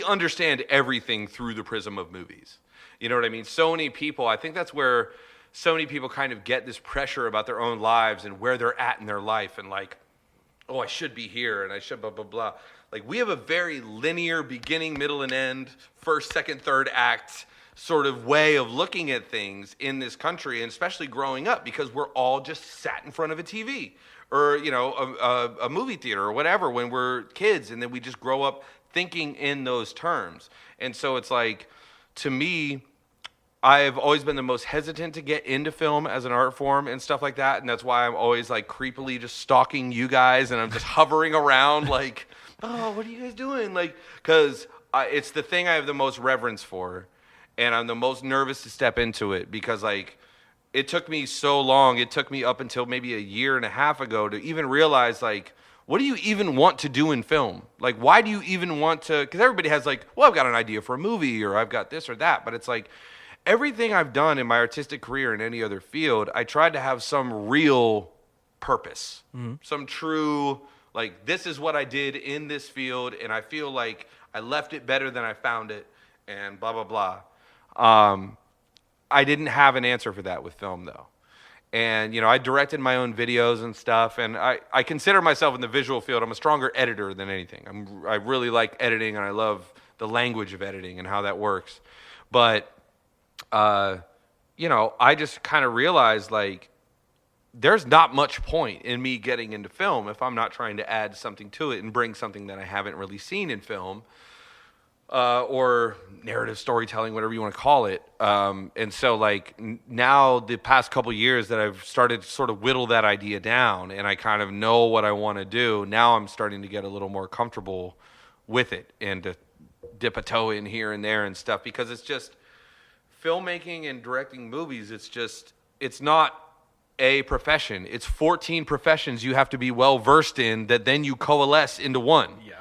understand everything through the prism of movies. You know what I mean? So many people, I think that's where so many people kind of get this pressure about their own lives and where they're at in their life, and like, oh, I should be here and I should blah, blah, blah. Like, we have a very linear beginning, middle, and end, first, second, third act sort of way of looking at things in this country, and especially growing up, because we're all just sat in front of a TV or, a movie theater or whatever when we're kids, and then we just grow up thinking in those terms. And so it's like, to me, I've always been the most hesitant to get into film as an art form and stuff like that, and that's why I'm always like creepily just stalking you guys, and I'm just hovering around like, oh, what are you guys doing? Like, because it's the thing I have the most reverence for, and I'm the most nervous to step into it because like it took me so long. It took me up until maybe a year and a half ago to even realize like, what do you even want to do in film? Like, why do you even want to? Because everybody has like, well, I've got an idea for a movie, or I've got this or that, but it's like, everything I've done in my artistic career in any other field, I tried to have some real purpose, some true, like, this is what I did in this field, and I feel like I left it better than I found it, and blah, blah, blah. I didn't have an answer for that with film, though. And, you know, I directed my own videos and stuff, and I consider myself in the visual field, I'm a stronger editor than anything. I really like editing, and I love the language of editing and how that works. But you know, I just kind of realized like there's not much point in me getting into film if I'm not trying to add something to it and bring something that I haven't really seen in film, or narrative storytelling, whatever you want to call it. And so like now the past couple years that I've started to sort of whittle that idea down and I kind of know what I want to do, now I'm starting to get a little more comfortable with it and to dip a toe in here and there and stuff, because it's just filmmaking and directing movies, it's not a profession. It's 14 professions you have to be well versed in that then you coalesce into one. Yeah.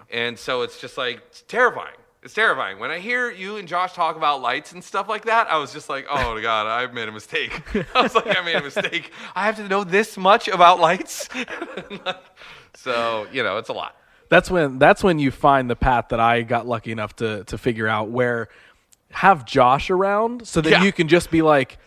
And so it's just like, it's terrifying. It's terrifying. When I hear you and Josh talk about lights and stuff like that, I was just like, oh God, I've made a mistake. I was like, I made a mistake. I have to know this much about lights. So, you know, it's a lot. That's when you find the path that I got lucky enough to figure out, where have Josh around so that you can just be like,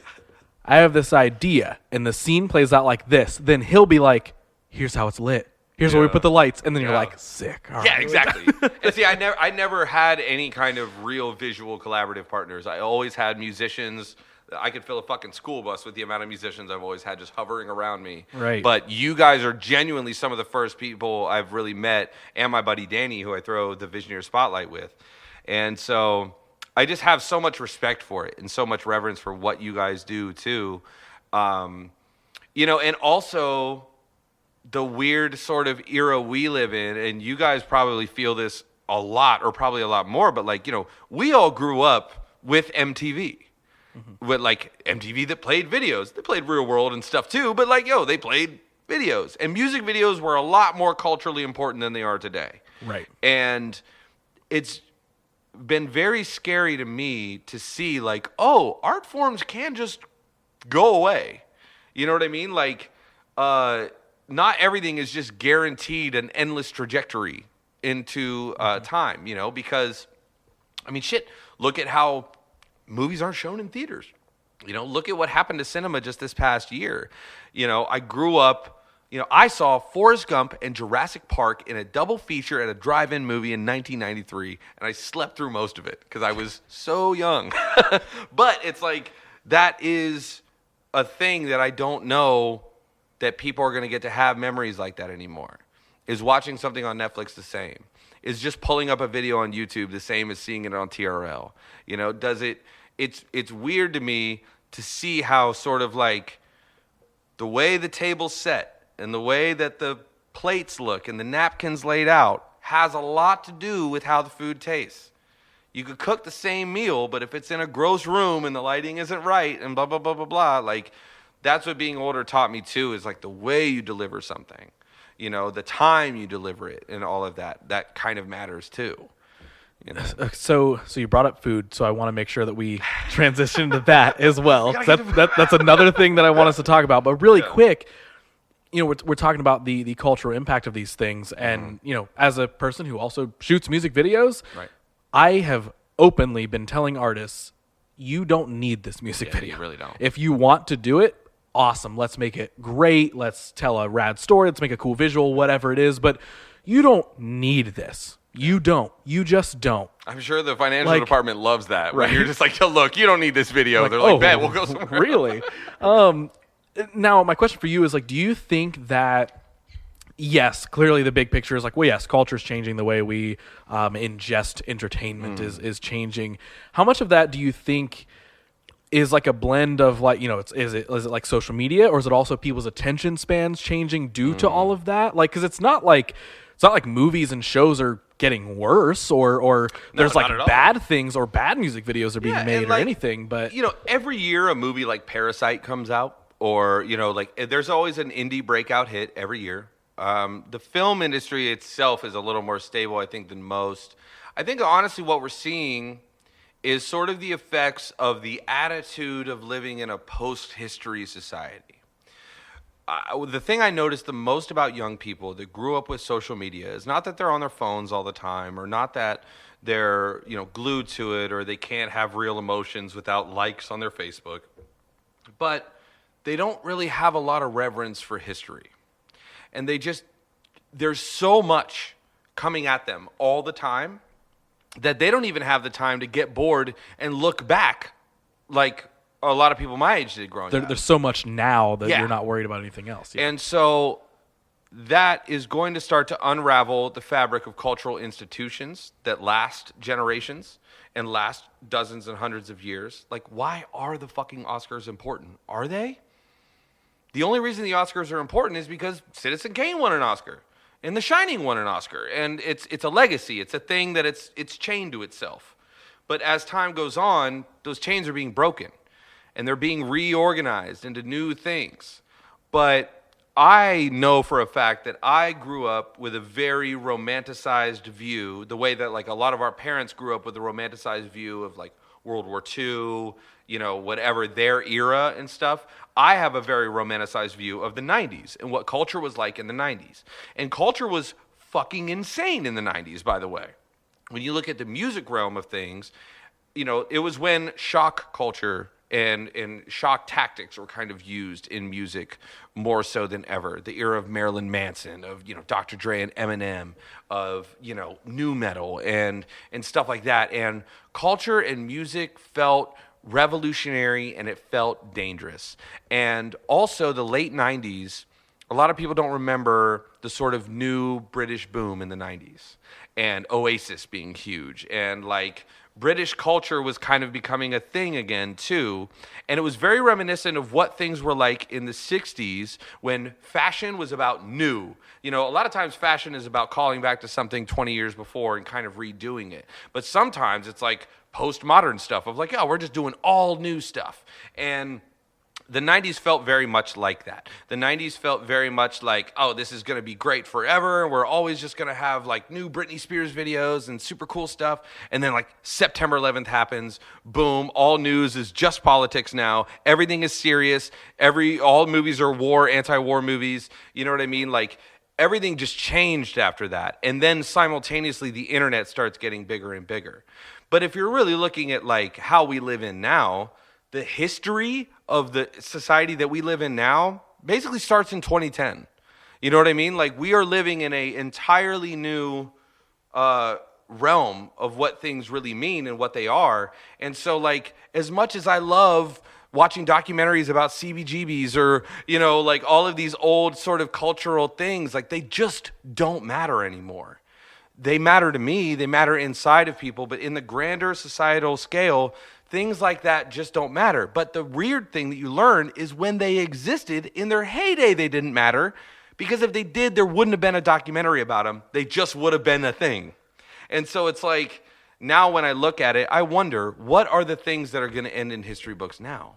I have this idea and the scene plays out like this. Then he'll be like, here's how it's lit. Here's where we put the lights. And then you're like, sick. All right. Exactly. And see, I never had any kind of real visual collaborative partners. I always had musicians. I could fill a fucking school bus with the amount of musicians I've always had just hovering around me. Right. But you guys are genuinely some of the first people I've really met, and my buddy Danny, who I throw the Visioneer Spotlight with. And so I just have so much respect for it and so much reverence for what you guys do too. You know, and also the weird sort of era we live in, and you guys probably feel this a lot, or probably a lot more, but like, you know, we all grew up with MTV. With like MTV that played videos. They played Real World and stuff too, but like, they played videos. And music videos were a lot more culturally important than they are today. Right. And it's been very scary to me to see like, oh, art forms can just go away. You know what I mean? Like, not everything is just guaranteed an endless trajectory into time, you know, because, I mean, shit, look at how movies aren't shown in theaters. You know, look at what happened to cinema just this past year. You know, I grew up, you know, I saw Forrest Gump and Jurassic Park in a double feature at a drive-in movie in 1993, and I slept through most of it because I was so young. But it's like, that is a thing that I don't know that people are going to get to have memories like that anymore. Is watching something on Netflix the same? Is just pulling up a video on YouTube the same as seeing it on TRL? You know, it's weird to me to see how sort of like the way the table's set and the way that the plates look and the napkins laid out has a lot to do with how the food tastes. You could cook the same meal, but if it's in a gross room and the lighting isn't right and blah, blah, blah, blah, blah, like that's what being older taught me too, is like the way you deliver something, you know, the time you deliver it and all of that kind of matters too. You know? So you brought up food, so I want to make sure that we transition to that as well. That's another thing that I want us to talk about. But really quick, you know, we're talking about the cultural impact of these things, and you know, as a person who also shoots music videos, right, I have openly been telling artists, you don't need this music video. You really don't. If you want to do it, awesome. Let's make it great. Let's tell a rad story. Let's make a cool visual, whatever it is. But you don't need this. You don't. You just don't. I'm sure the financial department loves that. Right? When you're just like, look, you don't need this video. Like, they're like, bet, we'll go somewhere really? Now, my question for you is, like, do you think that, yes, clearly the big picture is like, well, yes, culture's changing. The way we ingest entertainment is changing. How much of that do you think is like a blend of like, is it like social media, or is it also people's attention spans changing due to all of that? Like, because it's not like movies and shows are getting worse, or there's like bad things or bad music videos are being made or anything. But every year a movie like Parasite comes out, or like there's always an indie breakout hit every year. The film industry itself is a little more stable, I think, than most. I think honestly what we're seeing is sort of the effects of the attitude of living in a post-history society. The thing I noticed the most about young people that grew up with social media is not that they're on their phones all the time, or not that they're glued to it, or they can't have real emotions without likes on their Facebook, but they don't really have a lot of reverence for history. And there's so much coming at them all the time that they don't even have the time to get bored and look back like a lot of people my age did growing up. There's so much now that you're not worried about anything else. Yeah. And so that is going to start to unravel the fabric of cultural institutions that last generations and last dozens and hundreds of years. Like, why are the fucking Oscars important? Are they? The only reason the Oscars are important is because Citizen Kane won an Oscar. And The Shining won an Oscar, and it's a legacy. It's a thing that it's chained to itself. But as time goes on, those chains are being broken, and they're being reorganized into new things. But I know for a fact that I grew up with a very romanticized view, the way that like a lot of our parents grew up with a romanticized view of like World War II, whatever their era and stuff. I have a very romanticized view of the 90s and what culture was like in the 90s. And culture was fucking insane in the 90s, by the way. When you look at the music realm of things, it was when shock culture and shock tactics were kind of used in music more so than ever. The era of Marilyn Manson, of Dr. Dre and Eminem, of nu metal and stuff like that. And culture and music felt revolutionary, and it felt dangerous. And also the late 90s, a lot of people don't remember the sort of new British boom in the 90s, and Oasis being huge, and like British culture was kind of becoming a thing again too. And it was very reminiscent of what things were like in the 60s when fashion was about new. A lot of times fashion is about calling back to something 20 years before and kind of redoing it. But sometimes it's like postmodern stuff of like, we're just doing all new stuff. And the 90s felt very much like that. The 90s felt very much like, this is going to be great forever. We're always just going to have like new Britney Spears videos and super cool stuff. And then like September 11th happens. Boom. All news is just politics now. Everything is serious. All movies are anti-war movies. You know what I mean? Like everything just changed after that. And then simultaneously the internet starts getting bigger and bigger. But if you're really looking at like how we live in now, the history of the society that we live in now basically starts in 2010. You know what I mean? Like we are living in an entirely new realm of what things really mean and what they are. And so like as much as I love watching documentaries about CBGBs or, like all of these old sort of cultural things, like they just don't matter anymore. They matter to me, they matter inside of people, but in the grander societal scale, things like that just don't matter. But the weird thing that you learn is when they existed in their heyday, they didn't matter, because if they did, there wouldn't have been a documentary about them. They just would have been a thing. And so it's like, now when I look at it, I wonder, what are the things that are going to end in history books now?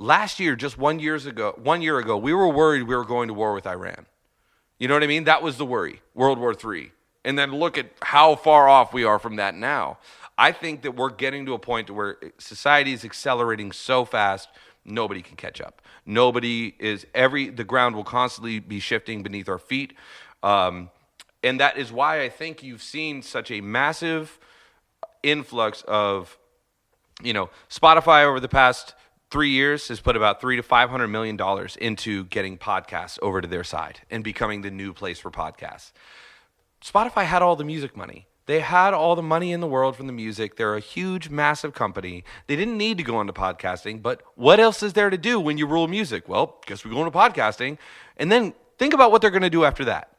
Last year, just 1 year ago, we were worried we were going to war with Iran. You know what I mean? That was the worry, World War III. And then look at how far off we are from that now. I think that we're getting to a point where society is accelerating so fast, nobody can catch up. The ground will constantly be shifting beneath our feet. And that is why I think you've seen such a massive influx of, Spotify over the past 3 years has put about $300 to $500 million into getting podcasts over to their side and becoming the new place for podcasts. Spotify had all the music money. They had all the money in the world from the music. They're a huge, massive company. They didn't need to go into podcasting, but what else is there to do when you rule music? Well, guess we go into podcasting. And then think about what they're going to do after that.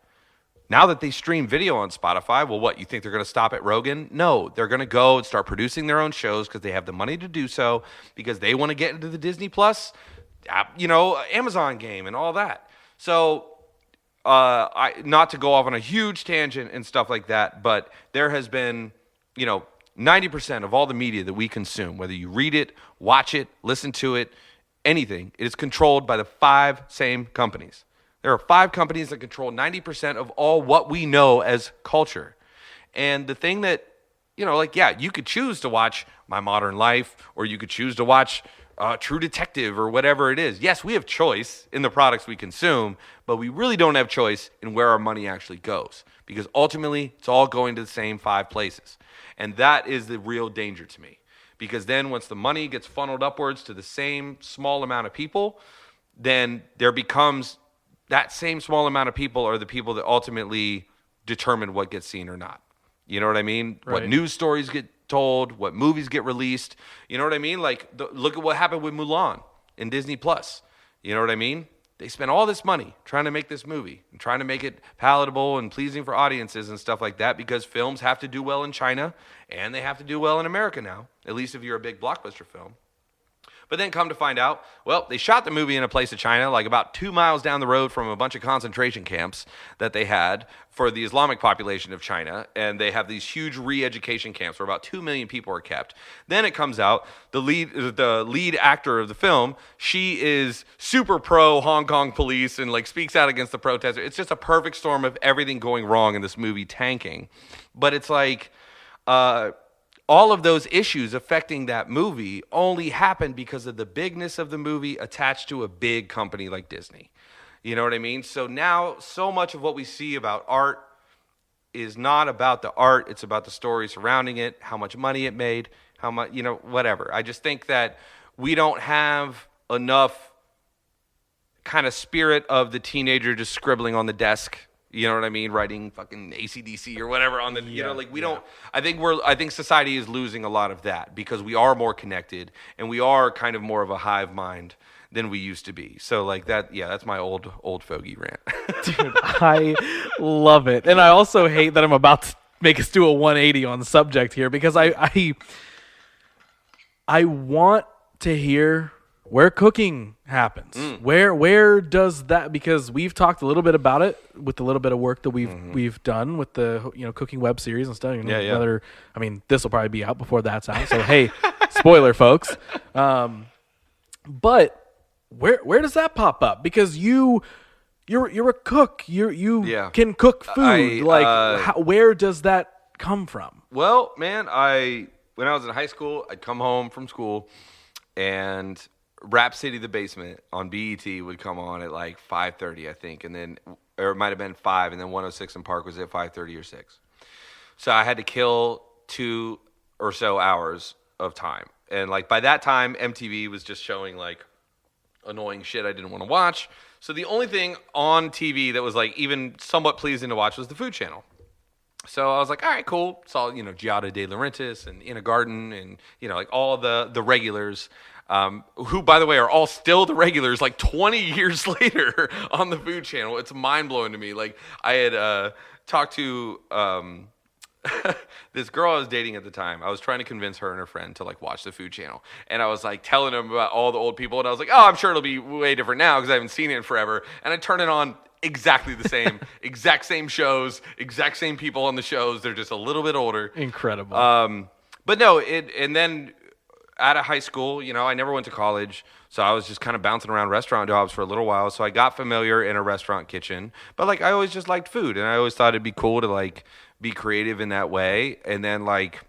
now that they stream video on Spotify, well, what, you think they're going to stop at Rogan? No, they're going to go and start producing their own shows because they have the money to do so, because they want to get into the Disney Plus, Amazon game and all that. So not to go off on a huge tangent and stuff like that, but there has been, 90% of all the media that we consume, whether you read it, watch it, listen to it, anything, it is controlled by the 5 same companies. There are 5 companies that control 90% of all what we know as culture. And the thing that, you could choose to watch My Modern Life, or you could choose to watch True Detective or whatever it is. Yes, we have choice in the products we consume, but we really don't have choice in where our money actually goes, because ultimately it's all going to the same 5 places. And that is the real danger to me, because then once the money gets funneled upwards to the same small amount of people, then there becomes that same small amount of people are the people that ultimately determine what gets seen or not. You know what I mean? Right. What news stories get told, what movies get released. You know what I mean? Like, look at what happened with Mulan in Disney Plus. You know what I mean? They spent all this money trying to make this movie and trying to make it palatable and pleasing for audiences and stuff like that, because films have to do well in China and they have to do well in America now, at least if you're a big blockbuster film. But then come to find out, well, they shot the movie in a place of China, like about 2 miles down the road from a bunch of concentration camps that they had for the Islamic population of China. And they have these huge re-education camps where about 2 million people are kept. Then it comes out, the lead actor of the film, she is super pro Hong Kong police and like speaks out against the protesters. It's just a perfect storm of everything going wrong in this movie tanking. But it's like, all of those issues affecting that movie only happened because of the bigness of the movie attached to a big company like Disney. You know what I mean? So now so much of what we see about art is not about the art. It's about the story surrounding it, how much money it made, how much, whatever. I just think that we don't have enough kind of spirit of the teenager just scribbling on the desk. You know what I mean? Writing fucking AC/DC or whatever on the, we don't, I think society is losing a lot of that because we are more connected and we are kind of more of a hive mind than we used to be. So like that, that's my old fogey rant. Dude, I love it. And I also hate that I'm about to make us do a 180 on the subject here, because I want to hear where cooking happens. Where does that, because we've talked a little bit about it with the little bit of work that we've done with the cooking web series and stuff. Whether, I mean, this will probably be out before that's out. So hey, spoiler folks. But where does that pop up? Because you're a cook. You can cook food. Where does that come from? Well, man, when I was in high school, I'd come home from school and Rap City the Basement on BET would come on at like 5:30, I think, and then, or it might have been 5, and then 106 in Park was at 5:30 or 6. So I had to kill 2 or so hours of time, and like by that time, MTV was just showing like annoying shit I didn't want to watch. So the only thing on TV that was like even somewhat pleasing to watch was the Food Channel. So I was like, all right, cool. Saw Giada De Laurentiis and In a Garden and like all the regulars. Who, by the way, are all still the regulars like 20 years later on the Food Channel. It's mind-blowing to me. Like, I had talked to this girl I was dating at the time. I was trying to convince her and her friend to, like, watch the Food Channel. And I was, like, telling them about all the old people. And I was like, oh, I'm sure it'll be way different now because I haven't seen it in forever. And I turned it on exactly the same. Exact same shows. Exact same people on the shows. They're just a little bit older. Incredible. But no, and then out of high school, I never went to college, so I was just kind of bouncing around restaurant jobs for a little while. So I got familiar in a restaurant kitchen, but like I always just liked food, and I always thought it'd be cool to like be creative in that way. And then like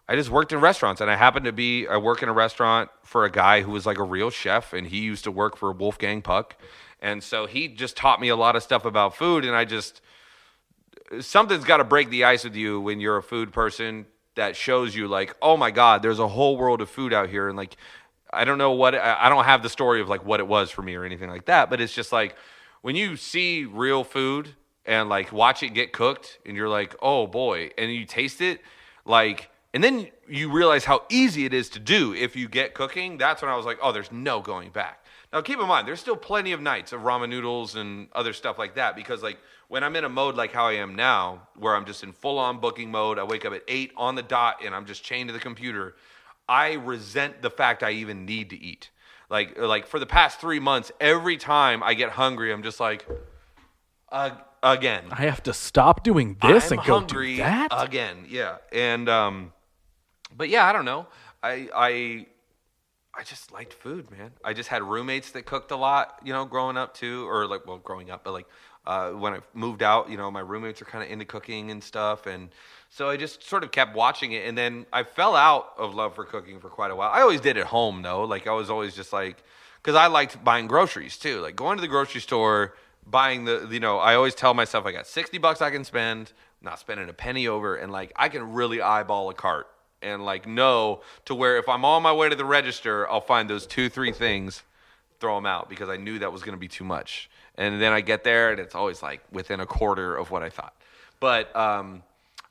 I just worked in restaurants, and I work in a restaurant for a guy who was like a real chef, and he used to work for Wolfgang Puck, and so he just taught me a lot of stuff about food. And something's got to break the ice with you when you're a food person that shows you like, oh my God, there's a whole world of food out here. And like, I don't know I don't have the story of like what it was for me or anything like that, but it's just like when you see real food and like watch it get cooked and you're like, oh boy, and you taste it, like, and then you realize how easy it is to do if you get cooking. That's when I was like, oh, there's no going back. Now, keep in mind, there's still plenty of nights of ramen noodles and other stuff like that because, like, when I'm in a mode like how I am now, where I'm just in full-on booking mode, I wake up at 8 on the dot, and I'm just chained to the computer, I resent the fact I even need to eat. Like for the past 3 months, every time I get hungry, I'm just like, again. I have to stop doing this and go do that? Again, yeah. And, but yeah, I don't know. I just liked food, man. I just had roommates that cooked a lot, growing up too, or growing up, but when I moved out, my roommates are kind of into cooking and stuff, and so I just sort of kept watching it, and then I fell out of love for cooking for quite a while. I always did at home though, I was always just because I liked buying groceries too, going to the grocery store, buying I always tell myself I got $60 I can spend, not spending a penny over, and I can really eyeball a cart. And know to where if I'm on my way to the register, I'll find those 2-3 things, throw them out because I knew that was going to be too much. And then I get there and it's always within a quarter of what I thought. But I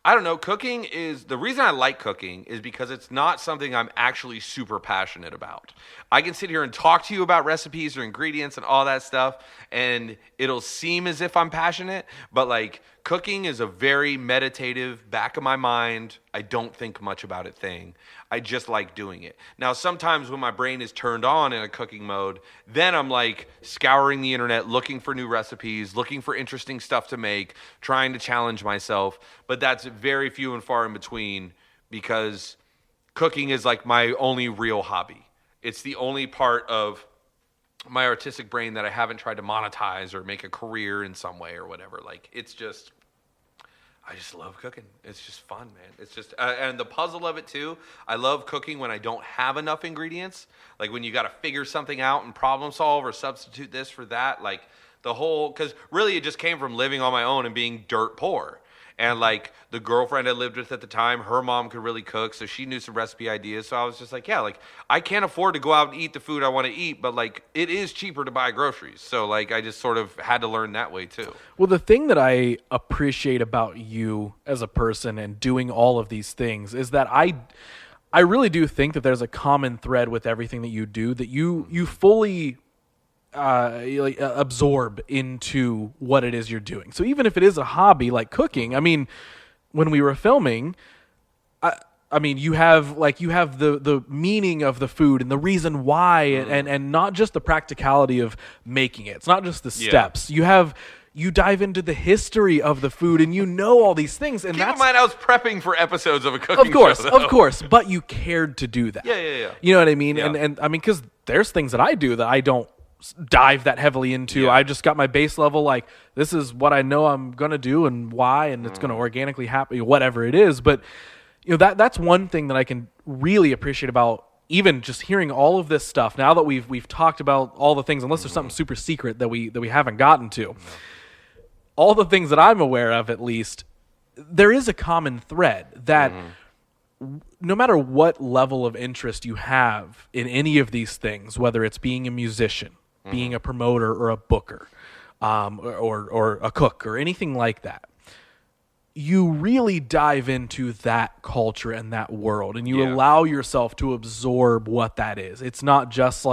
don't know. The reason I like cooking is because it's not something I'm actually super passionate about. I can sit here and talk to you about recipes or ingredients and all that stuff, and it'll seem as if I'm passionate, but cooking is a very meditative, back of my mind, I don't think much about it thing. I just like doing it. Now, sometimes when my brain is turned on in a cooking mode, then I'm scouring the internet, looking for new recipes, looking for interesting stuff to make, trying to challenge myself. But that's very few and far in between because cooking is my only real hobby. It's the only part of my artistic brain that I haven't tried to monetize or make a career in some way or whatever. I just love cooking. It's just fun, man. It's just, and the puzzle of it too. I love cooking when I don't have enough ingredients. When you got to figure something out and problem solve or substitute this for that. Because really it just came from living on my own and being dirt poor. And the girlfriend I lived with at the time, her mom could really cook, so she knew some recipe ideas. So I was just I can't afford to go out and eat the food I want to eat, but it is cheaper to buy groceries. So I just sort of had to learn that way too. Well, the thing that I appreciate about you as a person and doing all of these things is that I really do think that there's a common thread with everything that you do, that you fully absorb into what it is you're doing. So even if it is a hobby like cooking, I mean, when we were filming, I mean, you have the meaning of the food and the reason why, and not just the practicality of making it. It's not just the steps. You dive into the history of the food, and all these things. And keep in mind, I was prepping for episodes of a cooking show. Of course, but you cared to do that. Yeah. You know what I mean? Yeah. And I mean, because there's things that I do that I don't dive that heavily into. Yeah. I just got my base level, this is what I know I'm going to do and why, and it's going to organically happen, whatever it is. But that's one thing that I can really appreciate about even just hearing all of this stuff now that we've talked about all the things, unless there's something super secret that we haven't gotten to. All the things that I'm aware of, at least, there is a common thread that no matter what level of interest you have in any of these things, whether it's being a musician, being a promoter or a booker, or a cook or anything like that, you really dive into that culture and that world, and you allow yourself to absorb what that is. It's not just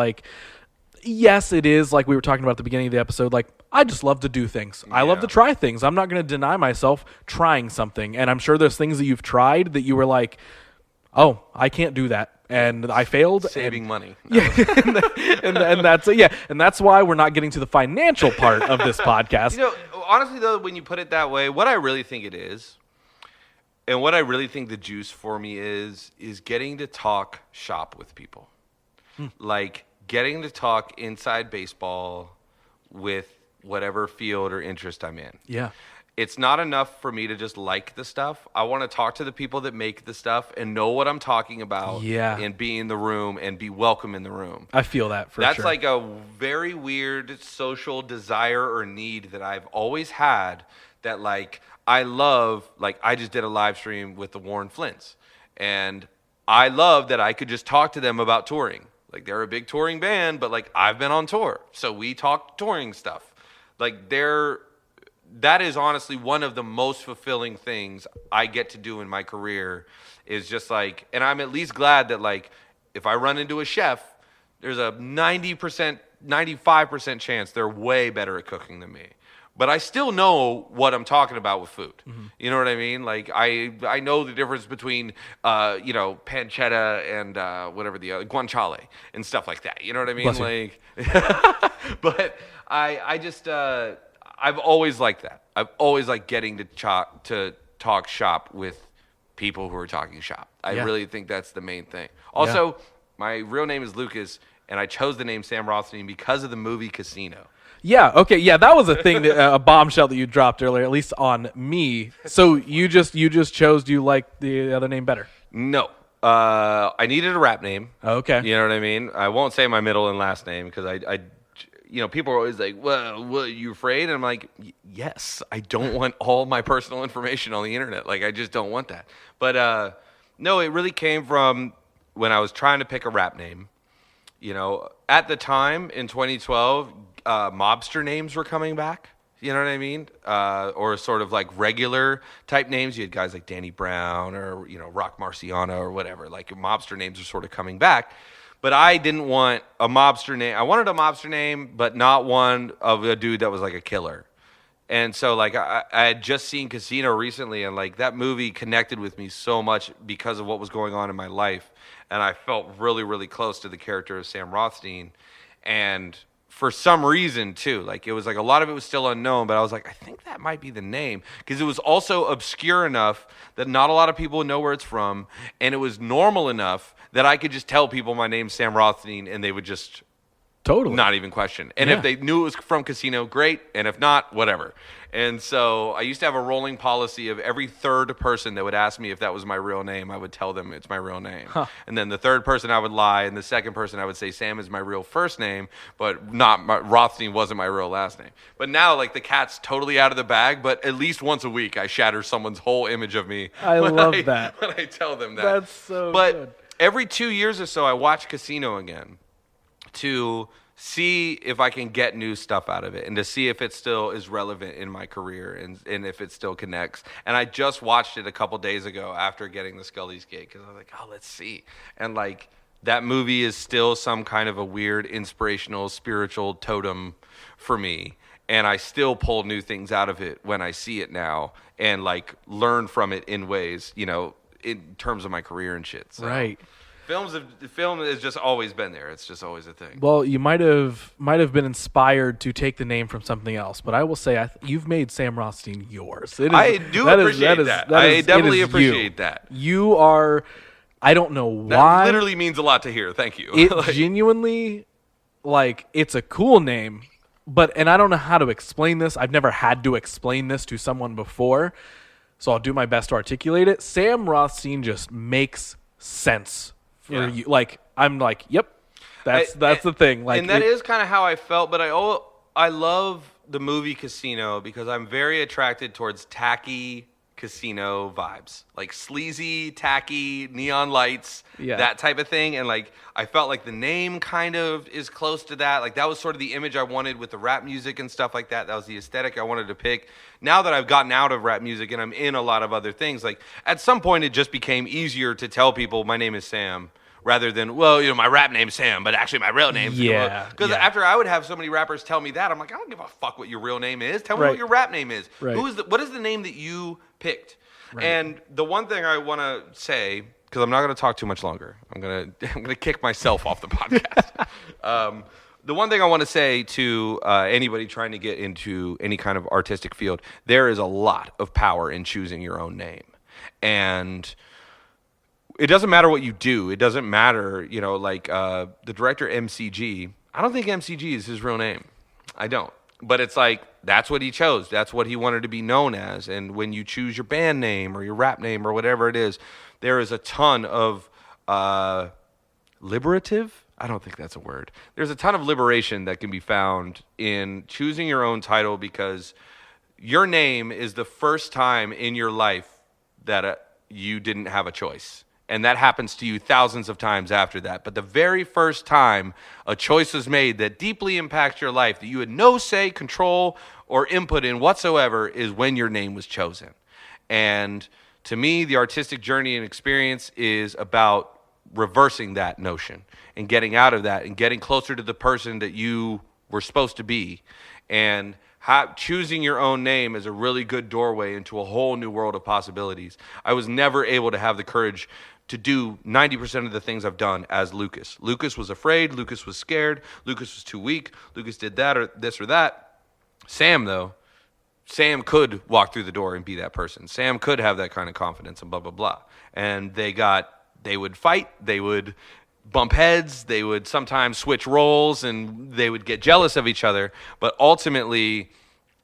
yes, it is like we were talking about at the beginning of the episode, I just love to do things. I love to try things. I'm not going to deny myself trying something. And I'm sure there's things that you've tried that you were oh, I can't do that. And I failed. Saving money. Yeah. and that's it. Yeah. And that's why we're not getting to the financial part of this podcast. Honestly, though, when you put it that way, what I really think it is, and what I really think the juice for me is getting to talk shop with people. Getting to talk inside baseball with whatever field or interest I'm in. Yeah. It's not enough for me to just like the stuff. I want to talk to the people that make the stuff and know what I'm talking about. Yeah. And be in the room and be welcome in the room. I feel that for That's sure. a very weird social desire or need that I've always had, that I love. I just did a live stream with the Warren Flints, and I love that I could just talk to them about touring. They're a big touring band, but I've been on tour, so we talk touring stuff. That is honestly one of the most fulfilling things I get to do in my career, is just and I'm at least glad that if I run into a chef, there's a 90% 95% chance they're way better at cooking than me. But I still know what I'm talking about with food. Mm-hmm. You know what I mean? Like I know the difference between pancetta and whatever the other guanciale and stuff like that. You know what I mean? Like, but I just I've always liked that. I've always liked getting to talk shop with people who are talking shop. I really think that's the main thing. Also, my real name is Lucas, and I chose the name Sam Rothstein because of the movie Casino. Yeah, okay, yeah, that was a thing, a bombshell that you dropped earlier, at least on me. So you just chose, do you like the other name better? No. I needed a rap name. Okay. You know what I mean? I won't say my middle and last name because I people are always like, well, are you afraid? And I'm like, yes, I don't want all my personal information on the internet. Like, I just don't want that. But no, it really came from when I was trying to pick a rap name. You know, at the time in 2012, mobster names were coming back. You know what I mean? Or sort of like regular type names. You had guys like Danny Brown or, Rock Marciano or whatever. Like mobster names are sort of coming back. But I didn't want a mobster name. I wanted a mobster name, but not one of a dude that was like a killer. And so like I had just seen Casino recently, and like that movie connected with me so much because of what was going on in my life. And I felt really, really close to the character of Sam Rothstein. And for some reason, too, like it was like a lot of it was still unknown, but I was like, I think that might be the name. Because it was also obscure enough that not a lot of people would know where it's from. And it was normal enough that I could just tell people my name's Sam Rothstein and they would just not even question. And if they knew it was from Casino, great. And if not, whatever. And so I used to have a rolling policy of every third person that would ask me if that was my real name, I would tell them it's my real name. Huh. And then the third person I would lie, and the second person I would say Sam is my real first name, but Rothstein wasn't my real last name. But now, like, the cat's totally out of the bag, but at least once a week I shatter someone's whole image of me. I love that. When I tell them that. That's so good. But every 2 years or so I watch Casino again to see if I can get new stuff out of it and to see if it still is relevant in my career and if it still connects. And I just watched it a couple days ago after getting the Scullys gig because I was like, oh, let's see. And like that movie is still some kind of a weird inspirational spiritual totem for me. And I still pull new things out of it when I see it now and like learn from it in ways, in terms of my career and shit. So. Right. Film has just always been there. It's just always a thing. Well, you might have been inspired to take the name from something else, but I will say you've made Sam Rothstein yours. I do appreciate that. I definitely appreciate that. You are. I don't know why. That literally means a lot to hear. Thank you. It genuinely, like, it's a cool name, and I don't know how to explain this. I've never had to explain this to someone before, so I'll do my best to articulate it. Sam Rothstein just makes sense. For you, like I'm like, yep, that's the thing. Like, and that is kind of how I felt. But I love the movie Casino because I'm very attracted towards tacky casino vibes, like sleazy, tacky, neon lights, that type of thing. And like I felt like the name kind of is close to that. Like that was sort of the image I wanted with the rap music and stuff like that. That was the aesthetic I wanted to pick. Now that I've gotten out of rap music and I'm in a lot of other things, like at some point it just became easier to tell people my name is Sam rather than, my rap name's Sam, but actually my real name's because after I would have so many rappers tell me that, I'm like, I don't give a fuck what your real name is. Tell me what your rap name is. Right. What is the name that you picked? Right. And the one thing I want to say, because I'm not going to talk too much longer, I'm gonna kick myself off the podcast. The one thing I want to say to anybody trying to get into any kind of artistic field, there is a lot of power in choosing your own name. And it doesn't matter what you do. It doesn't matter, the director MCG, I don't think MCG is his real name. I don't. But it's like, that's what he chose. That's what he wanted to be known as. And when you choose your band name or your rap name or whatever it is, there is a ton of liberative? I don't think that's a word. There's a ton of liberation that can be found in choosing your own title because your name is the first time in your life that you didn't have a choice. And that happens to you thousands of times after that. But the very first time a choice was made that deeply impacts your life, that you had no say, control, or input in whatsoever, is when your name was chosen. And to me, the artistic journey and experience is about reversing that notion and getting out of that and getting closer to the person that you were supposed to be. And choosing your own name is a really good doorway into a whole new world of possibilities. I was never able to have the courage to do 90% of the things I've done as Lucas. Lucas was afraid. Lucas was scared. Lucas was too weak. Lucas did that or this or that. Sam, though, Sam could walk through the door and be that person. Sam could have that kind of confidence and blah, blah, blah. And they would fight. They would bump heads. They would sometimes switch roles and they would get jealous of each other. But ultimately,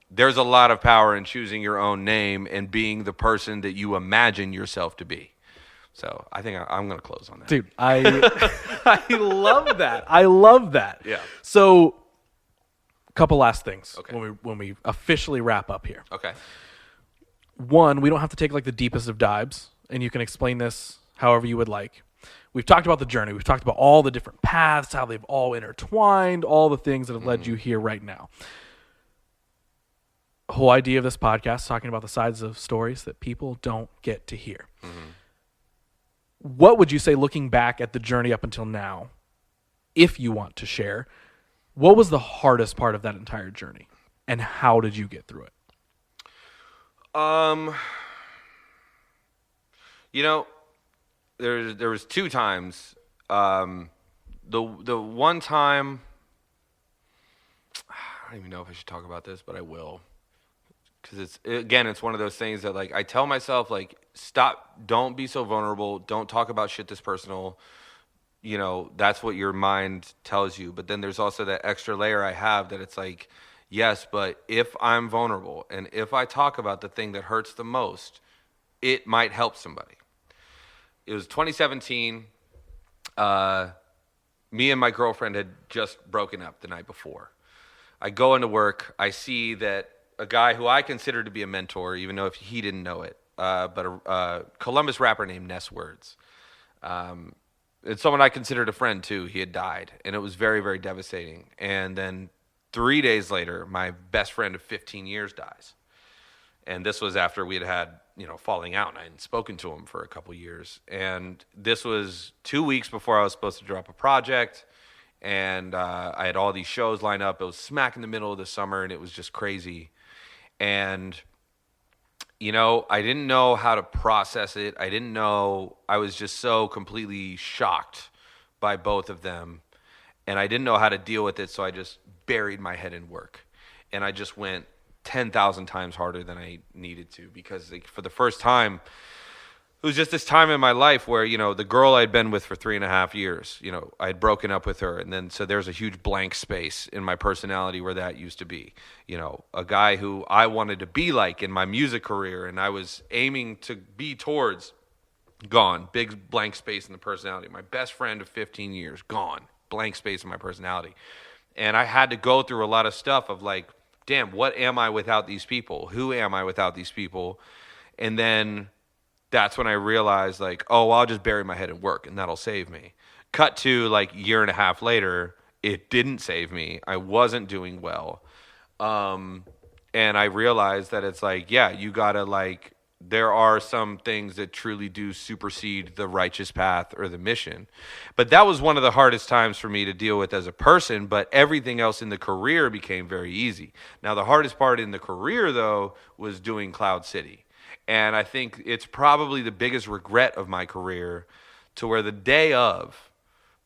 there's a lot of power in choosing your own name and being the person that you imagine yourself to be. So I think I'm going to close on that. Dude, I love that. I love that. Yeah. So a couple last things Okay. when we officially wrap up here. Okay. One, we don't have to take like the deepest of dives, and you can explain this however you would like. We've talked about the journey. We've talked about all the different paths, how they've all intertwined, all the things that have led you here right now. The whole idea of this podcast, talking about the sides of stories that people don't get to hear. What would you say, looking back at the journey up until now, if you want to share, what was the hardest part of that entire journey, and how did you get through it? You know, there was two times. The one time, I don't even know if I should talk about this, but I will. Because it's one of those things that, like, I tell myself, like, stop, don't be so vulnerable, don't talk about shit this personal. You know, that's what your mind tells you. But then there's also that extra layer I have that it's like, yes, but if I'm vulnerable and if I talk about the thing that hurts the most, it might help somebody. It was 2017. Me and my girlfriend had just broken up the night before. I go into work. I see that a guy who I consider to be a mentor, even though if he didn't know it, but a Columbus rapper named Ness Words. It's someone I considered a friend too. He had died, and it was very, very devastating. And then 3 days later, my best friend of 15 years dies. And this was after we had falling out, and I hadn't spoken to him for a couple years. And this was 2 weeks before I was supposed to drop a project. And I had all these shows lined up. It was smack in the middle of the summer, and it was just crazy. And, I didn't know how to process it. I didn't know. I was just so completely shocked by both of them. And I didn't know how to deal with it, so I just buried my head in work. And I just went 10,000 times harder than I needed to, because for the first time, it was just this time in my life where, the girl I'd been with for 3.5 years, I had broken up with her. And then, so there's a huge blank space in my personality where that used to be, a guy who I wanted to be like in my music career. And I was aiming to be towards, gone, big blank space in the personality. My best friend of 15 years, gone, blank space in my personality. And I had to go through a lot of stuff of like, damn, what am I without these people? Who am I without these people? And then that's when I realized, like, oh, well, I'll just bury my head in work and that'll save me. Cut to like 1.5 years later, it didn't save me. I wasn't doing well. And I realized that it's like, yeah, you gotta like, there are some things that truly do supersede the righteous path or the mission. But that was one of the hardest times for me to deal with as a person, but everything else in the career became very easy. Now, the hardest part in the career, though, was doing Cloud City. And I think it's probably the biggest regret of my career, to where the day of,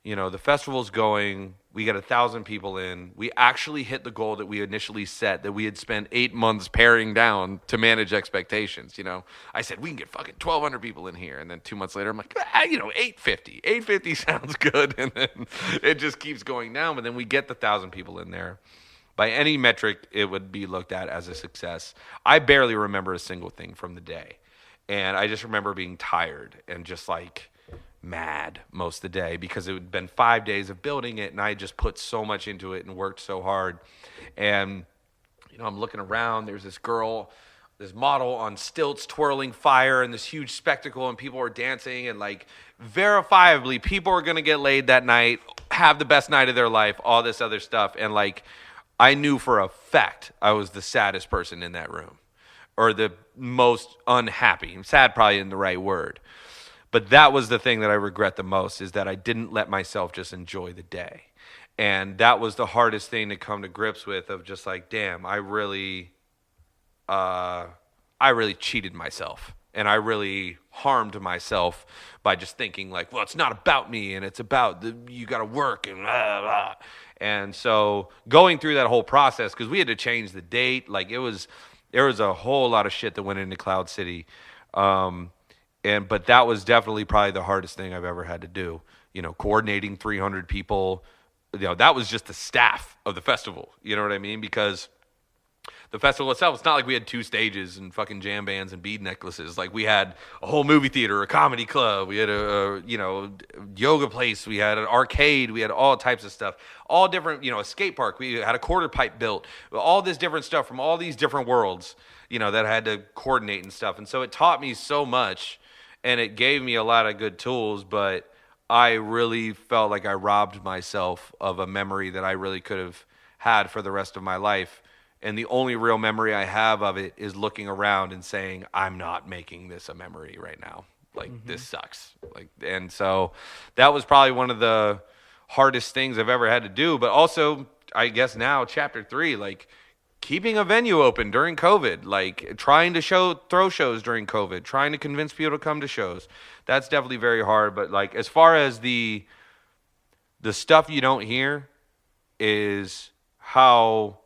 the festival's going, we get 1,000 people in. We actually hit the goal that we initially set, that we had spent 8 months paring down to manage expectations. I said, we can get fucking 1,200 people in here. And then 2 months later, I'm like, 850. 850 sounds good. And then it just keeps going down. But then we get the 1,000 people in there. By any metric, it would be looked at as a success. I barely remember a single thing from the day. And I just remember being tired and just like mad most of the day, because it had been 5 days of building it, and I just put so much into it and worked so hard. And, I'm looking around, there's this girl, this model on stilts twirling fire in this huge spectacle, and people are dancing, and like verifiably people are going to get laid that night, have the best night of their life, all this other stuff. And like, I knew for a fact I was the saddest person in that room, or the most unhappy. Sad probably isn't the right word. But that was the thing that I regret the most, is that I didn't let myself just enjoy the day. And that was the hardest thing to come to grips with, of just like, damn, I really cheated myself. And I really harmed myself by just thinking like, well, it's not about me, and it's about you got to work and blah, blah. And so going through that whole process, because we had to change the date, like there was a whole lot of shit that went into Cloud City. But that was definitely probably the hardest thing I've ever had to do. You know, coordinating 300 people. You know, that was just the staff of the festival. You know what I mean? Because the festival itself, it's not like we had 2 stages and fucking jam bands and bead necklaces. Like, we had a whole movie theater, a comedy club, we had a yoga place, we had an arcade, we had all types of stuff, all different, a skate park. We had a quarter pipe built, all this different stuff from all these different worlds, that I had to coordinate and stuff. And so it taught me so much, and it gave me a lot of good tools, but I really felt like I robbed myself of a memory that I really could have had for the rest of my life. And the only real memory I have of it is looking around and saying, I'm not making this a memory right now. Like, this sucks. And so that was probably one of the hardest things I've ever had to do. But also, I guess now, chapter 3, like, keeping a venue open during COVID, like trying to throw shows during COVID, trying to convince people to come to shows. That's definitely very hard. But like, as far as the stuff you don't hear is how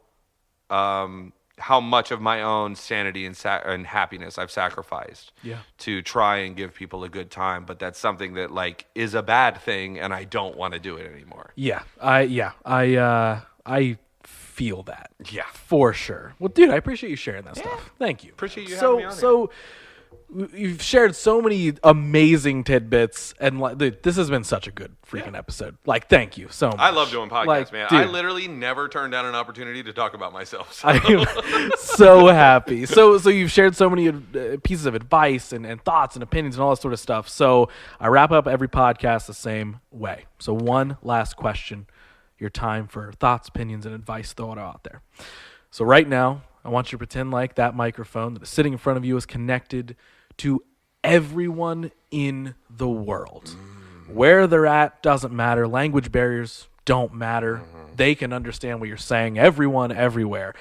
much of my own sanity and happiness I've sacrificed to try and give people a good time. But that's something that like is a bad thing, and I don't want to do it anymore. I feel that. Yeah, for sure. Well, dude, I appreciate you sharing that stuff. Thank you. Appreciate you having me on here. You've shared so many amazing tidbits, and dude, this has been such a good freaking episode. Like, thank you so much. I love doing podcasts, man. Dude, I literally never turn down an opportunity to talk about myself. So. I'm so happy. So you've shared so many pieces of advice and thoughts and opinions and all that sort of stuff. So I wrap up every podcast the same way. So one last question. Your time for thoughts, opinions, and advice. Throw it out there. So right now, I want you to pretend like that microphone that is sitting in front of you is connected to everyone in the world. Where they're at doesn't matter. Language barriers don't matter. They can understand what you're saying. Everyone, everywhere.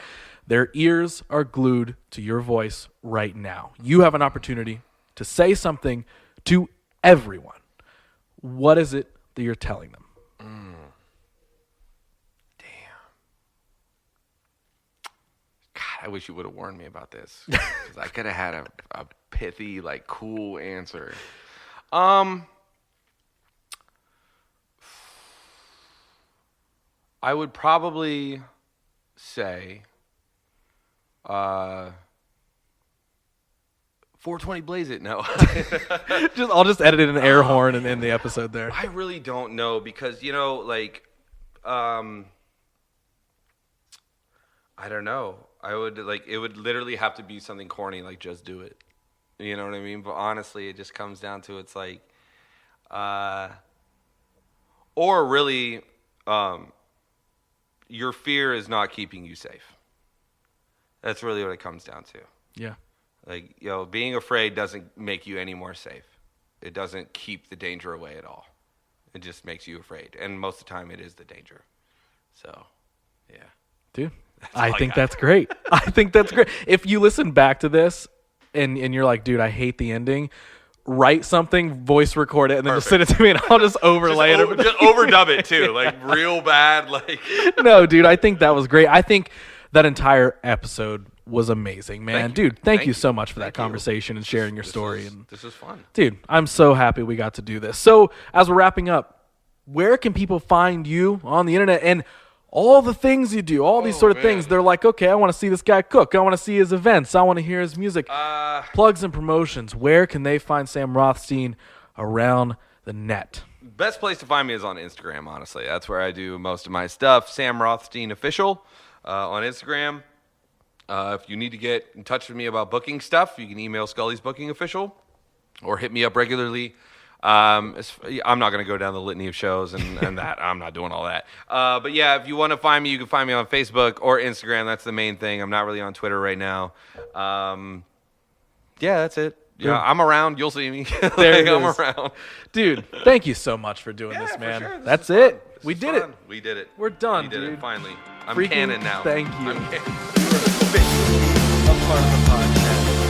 Their ears are glued to your voice right now. You have an opportunity to say something to everyone. What is it that you're telling them? I wish you would have warned me about this, because I could have had a pithy, like, cool answer. I would probably say 420 blaze it. No. I'll just edit in an air horn and end the episode there. I really don't know, because, I don't know. It would literally have to be something corny, like just do it. You know what I mean? But honestly, it just comes down to, it's like, or really, your fear is not keeping you safe. That's really what it comes down to. Yeah. Like, being afraid doesn't make you any more safe. It doesn't keep the danger away at all. It just makes you afraid. And most of the time, it is the danger. So, yeah. Dude. I think that's great. I think that's great. If you listen back to this and you're like, dude, I hate the ending, write something, voice record it, and then just send it to me, and I'll just overlay it. Just overdub it, too. Like, real bad. Like, no, dude, I think that was great. I think that entire episode was amazing, man. Dude, thank you so much for that conversation and sharing your story. This was fun. Dude, I'm so happy we got to do this. So, as we're wrapping up, where can people find you on the internet? And all the things you do, all these sort of things, they're like, okay, I want to see this guy cook. I want to see his events. I want to hear his music. Plugs and promotions. Where can they find Sam Rothstein around the net? Best place to find me is on Instagram, honestly. That's where I do most of my stuff. Sam Rothstein Official on Instagram. If you need to get in touch with me about booking stuff, you can email Scully's Booking Official or hit me up regularly. I'm not going to go down the litany of shows and that. I'm not doing all that. But yeah, if you want to find me, you can find me on Facebook or Instagram. That's the main thing. I'm not really on Twitter right now. Yeah, that's it. Yeah, I'm around. You'll see me. There it I'm is. around. Dude, thank you so much for doing this, man. For sure. That's is it. This We is did it. fun. We did it. We're done, We did dude. it, finally. I'm Freaking canon now. thank you. I'm canon. A part of the podcast.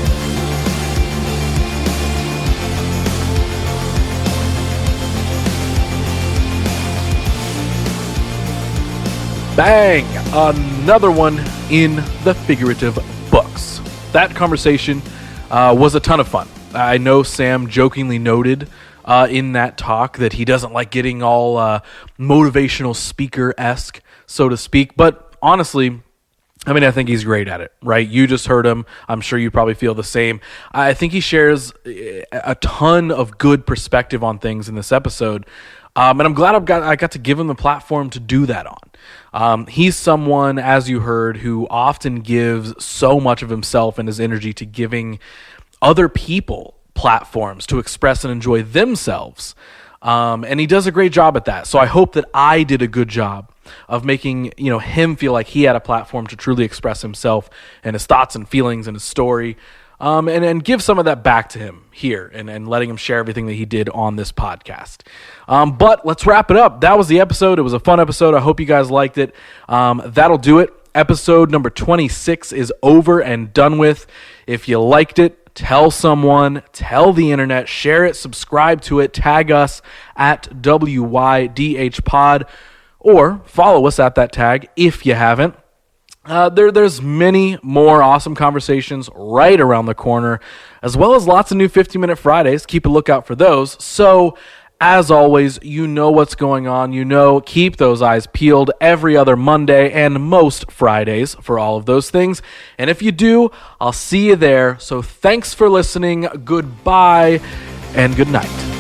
Bang! Another one in the figurative books. That conversation was a ton of fun. I know Sam jokingly noted in that talk that he doesn't like getting all motivational speaker-esque, so to speak, but honestly, I think he's great at it, right? You just heard him. I'm sure you probably feel the same. I think he shares a ton of good perspective on things in this episode, and I'm glad I got to give him the platform to do that on. He's someone, as you heard, who often gives so much of himself and his energy to giving other people platforms to express and enjoy themselves. And he does a great job at that. So I hope that I did a good job of making him feel like he had a platform to truly express himself and his thoughts and feelings and his story, and give some of that back to him here and letting him share everything that he did on this podcast. But let's wrap it up. That was the episode. It was a fun episode. I hope you guys liked it. That'll do it. Episode number 26 is over and done with. If you liked it, tell someone, tell the internet, share it, subscribe to it, tag us at WYDH Pod, or follow us at that tag if you haven't. There's many more awesome conversations right around the corner, as well as lots of new 50-Minute Fridays. Keep a lookout for those. So, as always, you know what's going on. Keep those eyes peeled every other Monday and most Fridays for all of those things. And if you do, I'll see you there. So thanks for listening. Goodbye and good night.